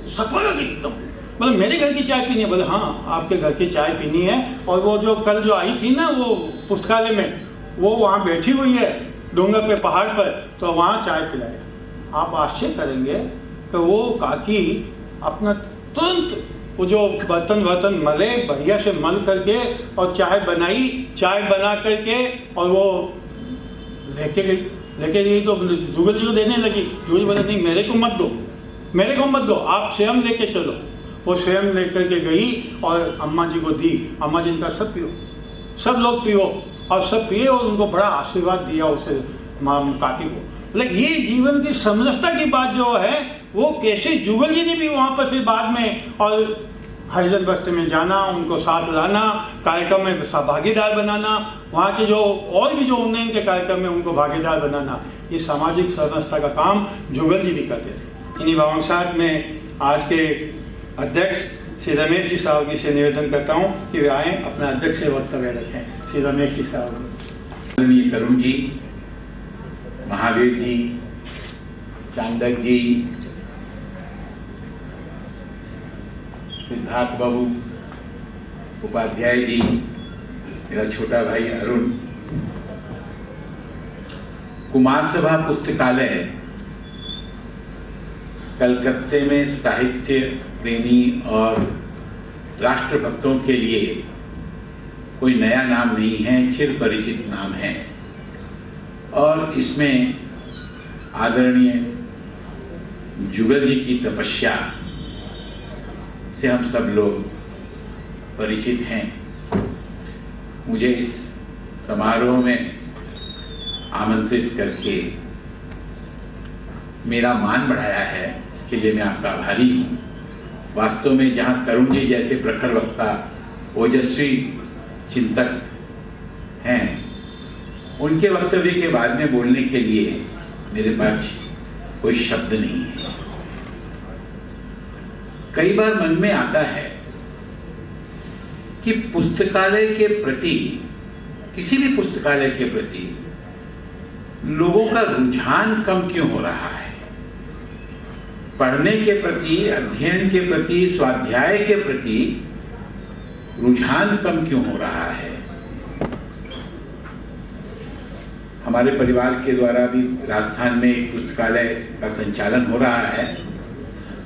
सतवा लगी एकदम। बोला मेरे घर की चाय पीनी है? बोला हाँ आपके घर की चाय पीनी है। और वो जो कल जो आई थी ना वो पुस्तकालय में, वो वहाँ बैठी हुई है डूंगर पे पहाड़ पर, तो वहाँ चाय पिलाए। आप आश्चर्य करेंगे कि वो काकी अपना तुरंत वो जो बर्तन मले बढ़िया से मल करके और चाय बनाई, चाय बना करके और वो लेके गई तो जुगल जी को देने लगी। जुगल जी बोले नहीं मेरे को मत दो, आप स्वयं लेके चलो। वो स्वयं लेकर के गई और अम्मा जी को दी। अम्मा जी ने कहा सब पियो, सब लोग पियो, और सब पिए और उनको बड़ा आशीर्वाद दिया उसे काकी को। लेकिन ये जीवन की समरसता की बात जो है वो कैसे जुगल जी ने भी वहाँ पर फिर बाद में और हरिजन बस्ती में जाना, उनको साथ लाना, कार्यक्रम में भागीदार बनाना, वहाँ के जो और भी जो उन्नयन के कार्यक्रम में उनको भागीदार बनाना, ये सामाजिक समरसता का काम जुगल जी भी करते थे। इन्हीं भावनासाथ में आज के अध्यक्ष श्री रमेश जी साहब जी से निवेदन करता हूँ कि वे आएँ अपना अध्यक्ष से वक्तव्य रखें। श्री रमेश जी साहब। तरुण जी, महावीर जी, चांदक जी, सिद्धार्थ बाबू, उपाध्याय जी, मेरा छोटा भाई अरुण, कुमार सभा पुस्तकालय कलकत्ते में साहित्य प्रेमी और राष्ट्रभक्तों के लिए कोई नया नाम नहीं है, चिर परिचित नाम है। और इसमें आदरणीय जुगल जी की तपस्या से हम सब लोग परिचित हैं, मुझे इस समारोह में आमंत्रित करके मेरा मान बढ़ाया है, इसके लिए मैं आपका आभारी हूँ। वास्तव में जहाँ तरुण जी जैसे प्रखर वक्ता, ओजस्वी चिंतक हैं, उनके वक्तव्य के बाद में बोलने के लिए मेरे पास कोई शब्द नहीं है। कई बार मन में आता है कि पुस्तकालय के प्रति, किसी भी पुस्तकालय के प्रति लोगों का रुझान कम क्यों हो रहा है। पढ़ने के प्रति, अध्ययन के प्रति, स्वाध्याय के प्रति रुझान कम क्यों हो रहा है। हमारे परिवार के द्वारा भी राजस्थान में एक पुस्तकालय का संचालन हो रहा है।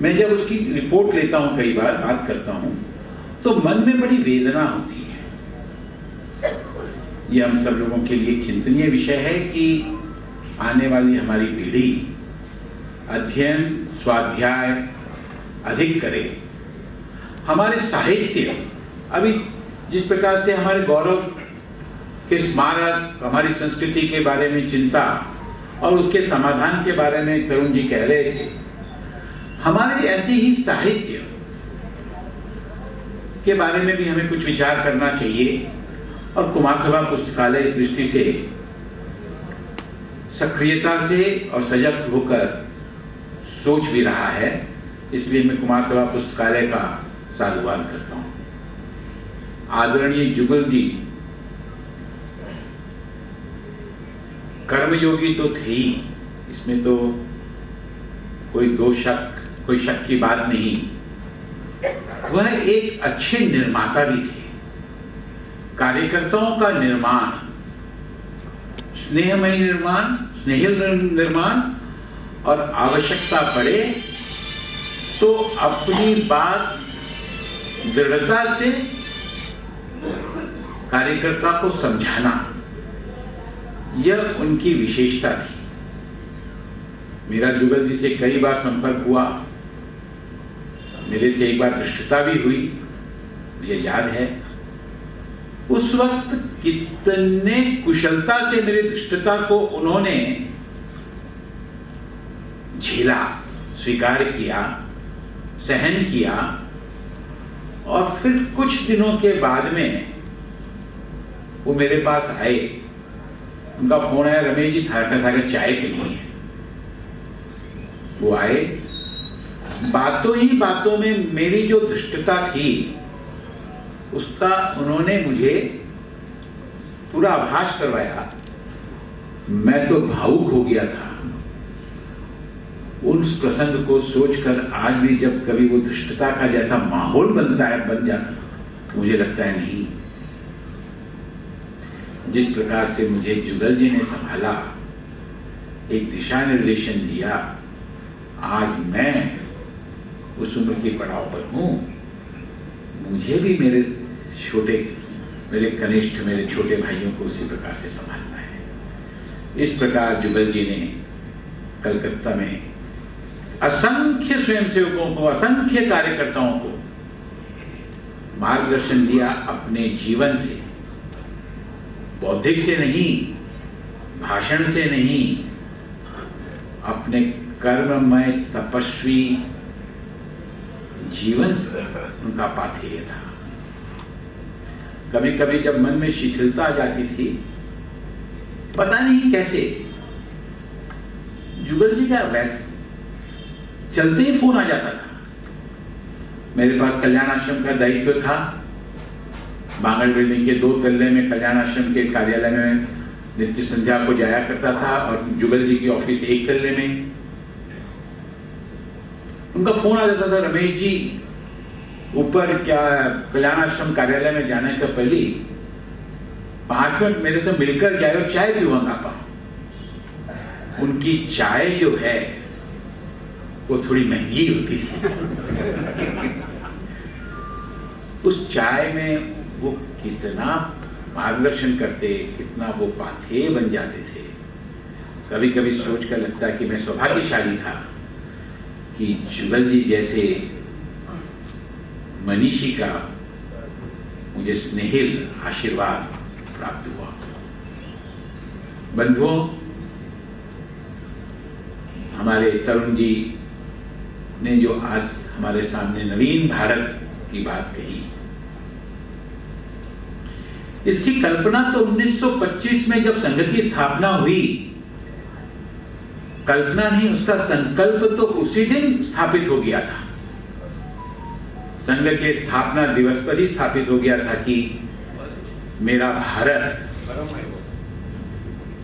मैं जब उसकी रिपोर्ट लेता हूँ, कई बार बात करता हूँ, तो मन में बड़ी वेदना होती है। ये हम सब लोगों के लिए चिंतनीय विषय है कि आने वाली हमारी पीढ़ी अध्ययन, स्वाध्याय अधिक करे। हमारे साहित्य, अभी जिस प्रकार से हमारे गौरव के स्मारक, हमारी संस्कृति के बारे में चिंता और उसके समाधान के बारे में तरुण जी कह रहे थे, हमारे ऐसे ही साहित्य के बारे में भी हमें कुछ विचार करना चाहिए। और कुमार सभा पुस्तकालय इस दृष्टि से सक्रियता से और सजग होकर सोच भी रहा है, इसलिए मैं कुमार सभा पुस्तकालय का साधुवाद करता हूँ। आदरणीय जुगल जी कर्मयोगी तो थे ही, इसमें तो कोई शक की बात नहीं। वह एक अच्छे निर्माता भी थे। कार्यकर्ताओं का निर्माण, स्नेहमय निर्माण, स्नेहिल निर्माण, और आवश्यकता पड़े तो अपनी बात दृढ़ता से कार्यकर्ता को समझाना, यह उनकी विशेषता थी। मेरा जुगल जी से कई बार संपर्क हुआ, मेरे से एक बार धृष्टता भी हुई, मुझे याद है। उस वक्त कितने कुशलता से मेरी धृष्टता को उन्होंने झेला, स्वीकार किया, सहन किया, और फिर कुछ दिनों के बाद में वो मेरे पास आए। उनका फोन आया, रमेश जी थारका चाय पीनी है। वो आए, बातों ही बातों में मेरी जो धृष्टता थी उसका उन्होंने मुझे पूरा आभास करवाया। मैं तो भावुक हो गया था। उस प्रसंग को सोचकर आज भी जब कभी वो धृष्टता का जैसा माहौल बन जाता, मुझे लगता है नहीं, जिस प्रकार से मुझे जुगल जी ने संभाला, एक दिशा निर्देशन दिया, आज मैं उस उम्र के पड़ाव पर हूं। मुझे भी मेरे कनिष्ठ, मेरे छोटे भाइयों को उसी प्रकार से संभालना है। इस प्रकार जुगल जी ने कलकत्ता में असंख्य स्वयंसेवकों को, असंख्य कार्यकर्ताओं को मार्गदर्शन दिया अपने जीवन से, बौद्धिक से नहीं, भाषण से नहीं, अपने कर्ममय तपस्वी जीवन से उनका पाथेय था। कभी कभी जब मन में शिथिलता आ जाती थी, पता नहीं कैसे जुगल जी का वैसे चलते ही फोन आ जाता था। मेरे पास कल्याण आश्रम का दायित्व था। बांगड़ बिल्डिंग के 2 तल्ले में कल्याण आश्रम के कार्यालय में नित्य संध्या को जाया करता था, और जुगल जी की ऑफिस 1 तल्ले में। उनका फोन आ जाता था, रमेश जी ऊपर क्या कल्याण आश्रम कार्यालय में जाने का पहले 5 मिनट मेरे से मिलकर जाए और चाय पीवांगा पाऊं। उनकी चाय जो है वो थोड़ी महंगी होती थी। उस चाय में वो कितना मार्गदर्शन करते, कितना वो पाथेय बन जाते थे। कभी कभी सोच कर लगता है कि मैं सौभाग्यशाली था कि जुगल जी जैसे मनीषी का मुझे स्नेहिल आशीर्वाद प्राप्त हुआ। बंधुओं, हमारे तरुण जी ने जो आज हमारे सामने नवीन भारत की बात कही, इसकी कल्पना तो 1925 में जब संघ की स्थापना हुई, कल्पना नहीं, उसका संकल्प तो उसी दिन स्थापित हो गया था। संघ के स्थापना दिवस पर ही स्थापित हो गया था कि मेरा भारत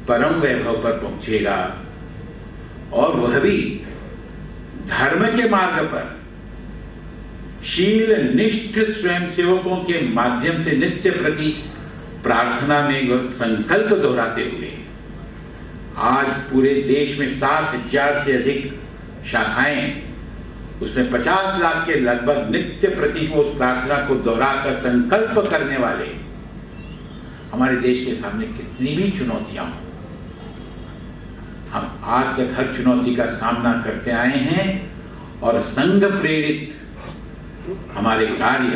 परम वैभव पर पहुंचेगा और वह भी धर्म के मार्ग पर शील निष्ठ स्वयंसेवकों के माध्यम से नित्य प्रति प्रार्थना में संकल्प दोहराते हुए आज पूरे देश में 60,000 से अधिक शाखाएं, उसमें 50 लाख के लगभग नित्य प्रति उस प्रार्थना को दोहराकर संकल्प करने वाले हमारे देश के सामने कितनी भी चुनौतियां हों, हम आज तक हर चुनौती का सामना करते आए हैं और संघ प्रेरित हमारे कार्य,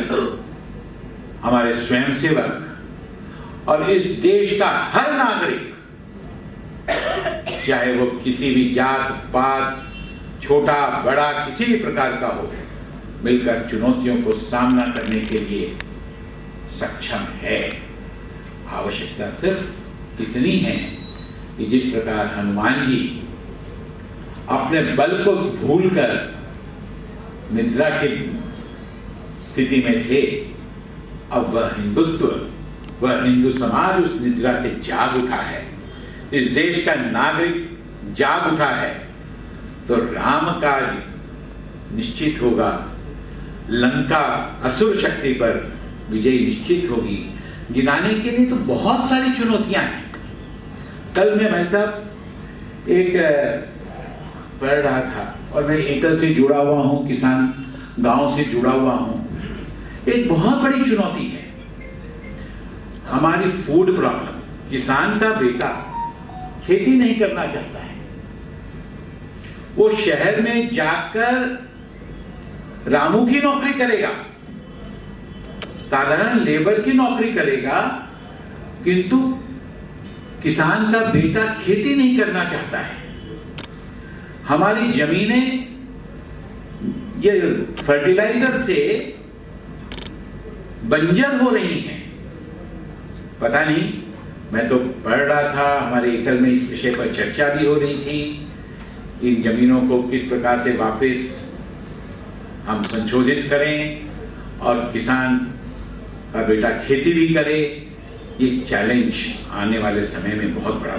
हमारे स्वयंसेवक और इस देश का हर नागरिक, चाहे वो किसी भी जात पात, छोटा बड़ा किसी भी प्रकार का हो, मिलकर चुनौतियों को सामना करने के लिए सक्षम है। आवश्यकता सिर्फ इतनी है कि जिस प्रकार हनुमान जी अपने बल को भूलकर निद्रा की स्थिति में थे, अब वह हिंदुत्व, वह हिंदू समाज उस निद्रा से जाग उठा है, इस देश का नागरिक जाग उठा है, तो राम काज निश्चित होगा, लंका असुर शक्ति पर विजय निश्चित होगी। गिनाने के लिए तो बहुत सारी चुनौतियां हैं। कल मैं भाई साहब एक पढ़ रहा था और मैं एकल से जुड़ा हुआ हूं, किसान गांव से जुड़ा हुआ हूं। एक बहुत बड़ी चुनौती है हमारी फूड प्रॉब्लम। किसान का बेटा खेती नहीं करना चाहता है, वो शहर में जाकर रामू की नौकरी करेगा, साधारण लेबर की नौकरी करेगा, किंतु किसान का बेटा खेती नहीं करना चाहता है। हमारी जमीनें ये फर्टिलाइजर से बंजर हो रही हैं। पता नहीं, मैं तो पढ़ रहा था, हमारे एकल में इस विषय पर चर्चा भी हो रही थी, इन जमीनों को किस प्रकार से वापस हम संशोधित करें और किसान का बेटा खेती भी करे। ये चैलेंज आने वाले समय में बहुत बड़ा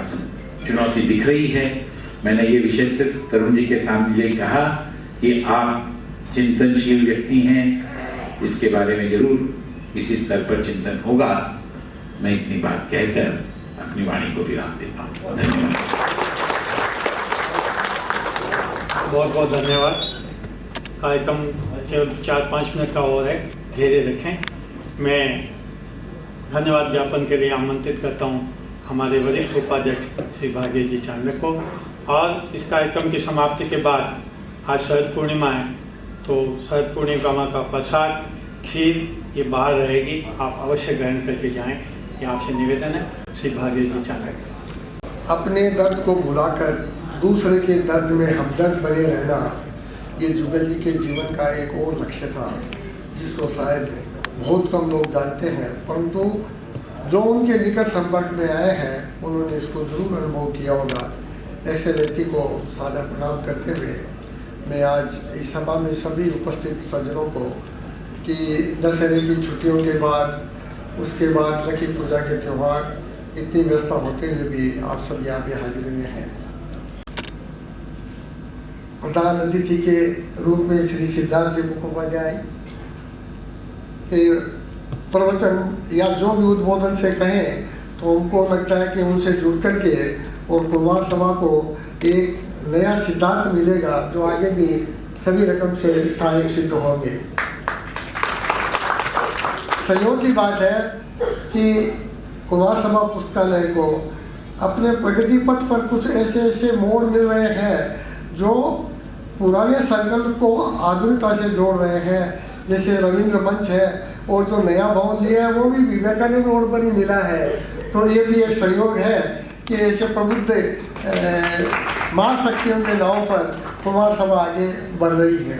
चुनौती दिख रही है। मैंने ये विषय सिर्फ तरुण जी के सामने ये कहा कि आप चिंतनशील व्यक्ति हैं, इसके बारे में जरूर किसी स्तर पर चिंतन होगा। मैं इतनी बात कहकर अपनी वाणी को विराम देता हूँ। धन्यवाद। बहुत बहुत धन्यवाद। कार्यक्रम केवल 4-5 मिनट का और है, धैर्य रखें। मैं धन्यवाद ज्ञापन के लिए आमंत्रित करता हूँ हमारे वरिष्ठ उपाध्यक्ष श्री भाग्य जी चांदक को। और इस कार्यक्रम की समाप्ति के बाद आज शरद पूर्णिमा है, तो शरद पूर्णिमा का प्रसाद खीर ये बाहर रहेगी, आप अवश्य ग्रहण करके जाएं, ये आपसे निवेदन है। श्री भाग्य जी चांदक। अपने दर्द को भुलाकर दूसरे के दर्द में हमदर्द बने रहना, ये जुगल जी के जीवन का एक और लक्ष्य था, जिसको शायद बहुत कम लोग जानते हैं, परंतु जो उनके निकट संपर्क में आए हैं उन्होंने इसको जरूर अनुभव किया होगा। ऐसे व्यक्ति को सादर प्रणाम करते हुए मैं आज इस सभा में सभी उपस्थित सज्जनों को कि दशहरे की छुट्टियों के बाद, उसके बाद लक्ष्मी पूजा के त्यौहार, इतनी व्यवस्था होते हुए भी आप सब यहाँ पे हाजिर में हैं। प्रधान अतिथि के रूप में श्री सिद्धार्थ जी मुखोपाध्याय के प्रवचन या जो भी उद्बोधन से कहें तो हमको लगता है कि उनसे जुड़ करके और कुमार सभा को एक नया सिद्धांत मिलेगा जो आगे भी सभी रकम से सहायक सिद्ध होंगे। संयोग की बात है कि कुमार सभा पुस्तकालय को अपने प्रगति पथ पर कुछ ऐसे मोड़ मिल रहे हैं जो पुराने संकल्प को आधुनिकता से जोड़ रहे हैं। जैसे रविंद्र मंच है, और जो नया भवन लिया है वो भी विवेकानंद रोड पर ही मिला है। तो ये भी एक सहयोग है कि ऐसे प्रबुद्ध मां शक्तियों के नाव पर कुमार सभा आगे बढ़ रही है।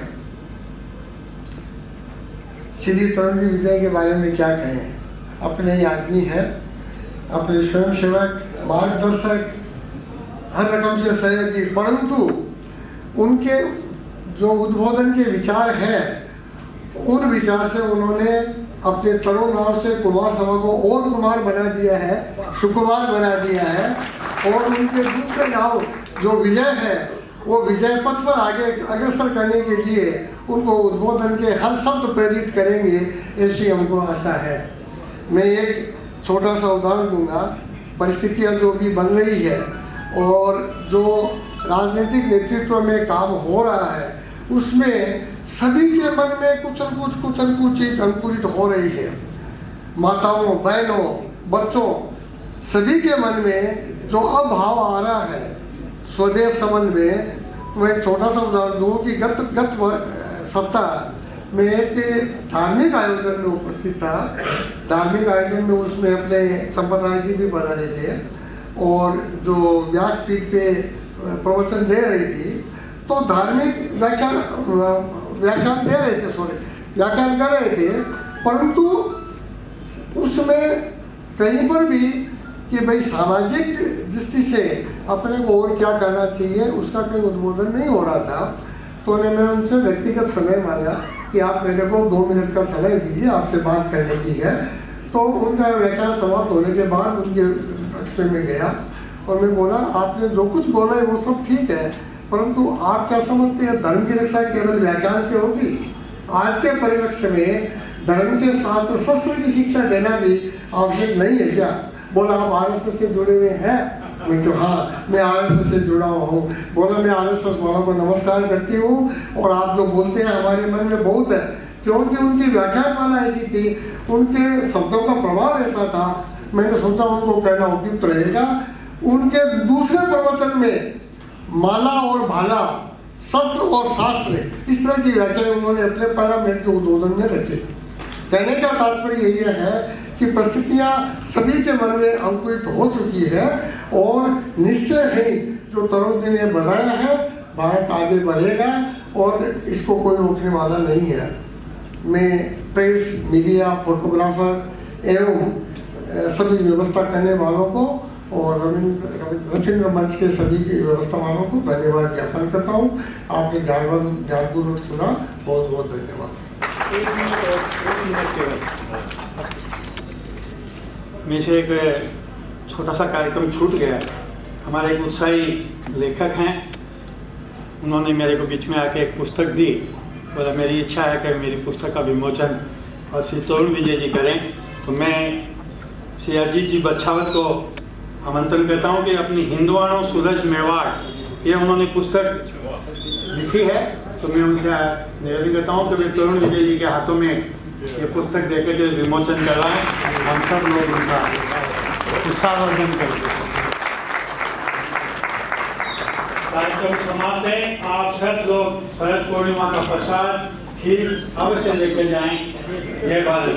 श्री तरुण विजय के बारे में क्या कहें, अपने ही आदमी है, अपने स्वयं सेवक, मार्गदर्शक, हर रकम से सहयोगी, परंतु उनके जो उद्बोधन के विचार हैं उन विचार से उन्होंने अपने तरुण नाव से कुमार सभा को और कुमार बना दिया है, सुकुमार बना दिया है। और उनके दूसरे नाव जो विजय है वो विजय पथ पर आगे अग्रसर करने के लिए उनको उद्बोधन के हर शब्द प्रेरित करेंगे, ऐसी हमको आशा है। मैं एक छोटा सा उदाहरण दूंगा। परिस्थितियाँ जो भी बन रही है और जो राजनीतिक नेतृत्व में काम हो रहा है उसमें सभी के मन में कुछ न कुछ चीज अंकुरित हो रही है। माताओं, बहनों, बच्चों, सभी के मन में जो अभाव आ रहा है स्वदेश संबंध में। मैं एक छोटा सा उदाहरण दूँ कि गत सप्ताह में एक धार्मिक आयोजन में उपस्थित था। धार्मिक आयोजन में उसमें अपने संपत राय जी भी बता रहे थे और जो व्यासपीठ पे प्रवचन दे रही थी तो धार्मिक व्याख्यान दे रहे थे, व्याख्यान कर रहे थे, परंतु उसमें कहीं पर भी कि भाई सामाजिक दृष्टि से अपने को और क्या करना चाहिए उसका कोई उद्बोधन नहीं हो रहा था। तो मैं उनसे व्यक्तिगत समय मांगा कि आप मेरे को 2 मिनट का समय दीजिए, आपसे बात करने की है। तो उनका व्याख्यान समाप्त होने के बाद उनके कक्ष में गया और मैं बोला आपने जो कुछ बोला है वो सब ठीक है, परंतु आप क्या समझते हैं धर्म की रक्षा केवल व्याख्यान से होगी? आज के परिप्रेक्ष्य में धर्म के शास्त्र शस्त्र की शिक्षा देना भी आवश्यक नहीं है क्या? बोला आप आरएसएस से जुड़े हुए हैं? मैं तो हाँ, मैं आरएसएस से जुड़ा हुआ हूँ। बोला मैं आरएसएस वालों को नमस्कार करती हूँ और आप जो बोलते हैं हमारे मन में बहुत है, क्योंकि उनकी व्याख्यान माला ऐसी थी, उनके शब्दों का प्रभाव ऐसा था। मैंने सोचा उनको कहना उपयुक्त रहेगा। उनके दूसरे प्रवचन में माला और भाला, शस्त्र और शास्त्र, इस तरह की व्याख्या उन्होंने अपने पार्लियामेंट के उद्बोधन में रखी। कहने का तात्पर्य यही है कि परिस्थितियां सभी के मन में अंकुरित हो चुकी है और निश्चय है जो तरुण जी ने बताया है भारत आगे बढ़ेगा और इसको कोई रोकने वाला नहीं है। मैं प्रेस, मीडिया, फोटोग्राफर एवं सभी व्यवस्था करने वालों को और रविंद्र मंच के सभी व्यवस्था वालों को धन्यवाद ज्ञापन करता हूँ। आपने ध्यानपूर्वक सुना, बहुत बहुत धन्यवाद। में से एक छोटा सा कार्यक्रम छूट गया। हमारे एक उत्साही लेखक हैं, उन्होंने मेरे को बीच में आके एक पुस्तक दी। बोला मेरी इच्छा है कि मेरी पुस्तक का विमोचन और श्री तरुण विजय जी करें। तो मैं श्री अजीत जी बच्छावत को आमंत्रण करता हूँ कि अपनी हिंदुआनो सूरज मेवाड़, ये उन्होंने पुस्तक लिखी है। तो मैं उनसे निवेदन करता हूँ कि वे तरुण विजय जी के हाथों में ये पुस्तक देकर के विमोचन करवाएं। हम सब लोग उनका उत्साहवर्धन करें। कार्यक्रम समाप्त है। आप सब लोग शरद पूर्णिमा का प्रसाद खीर अवश्य लेकर जाएं। जय भारत।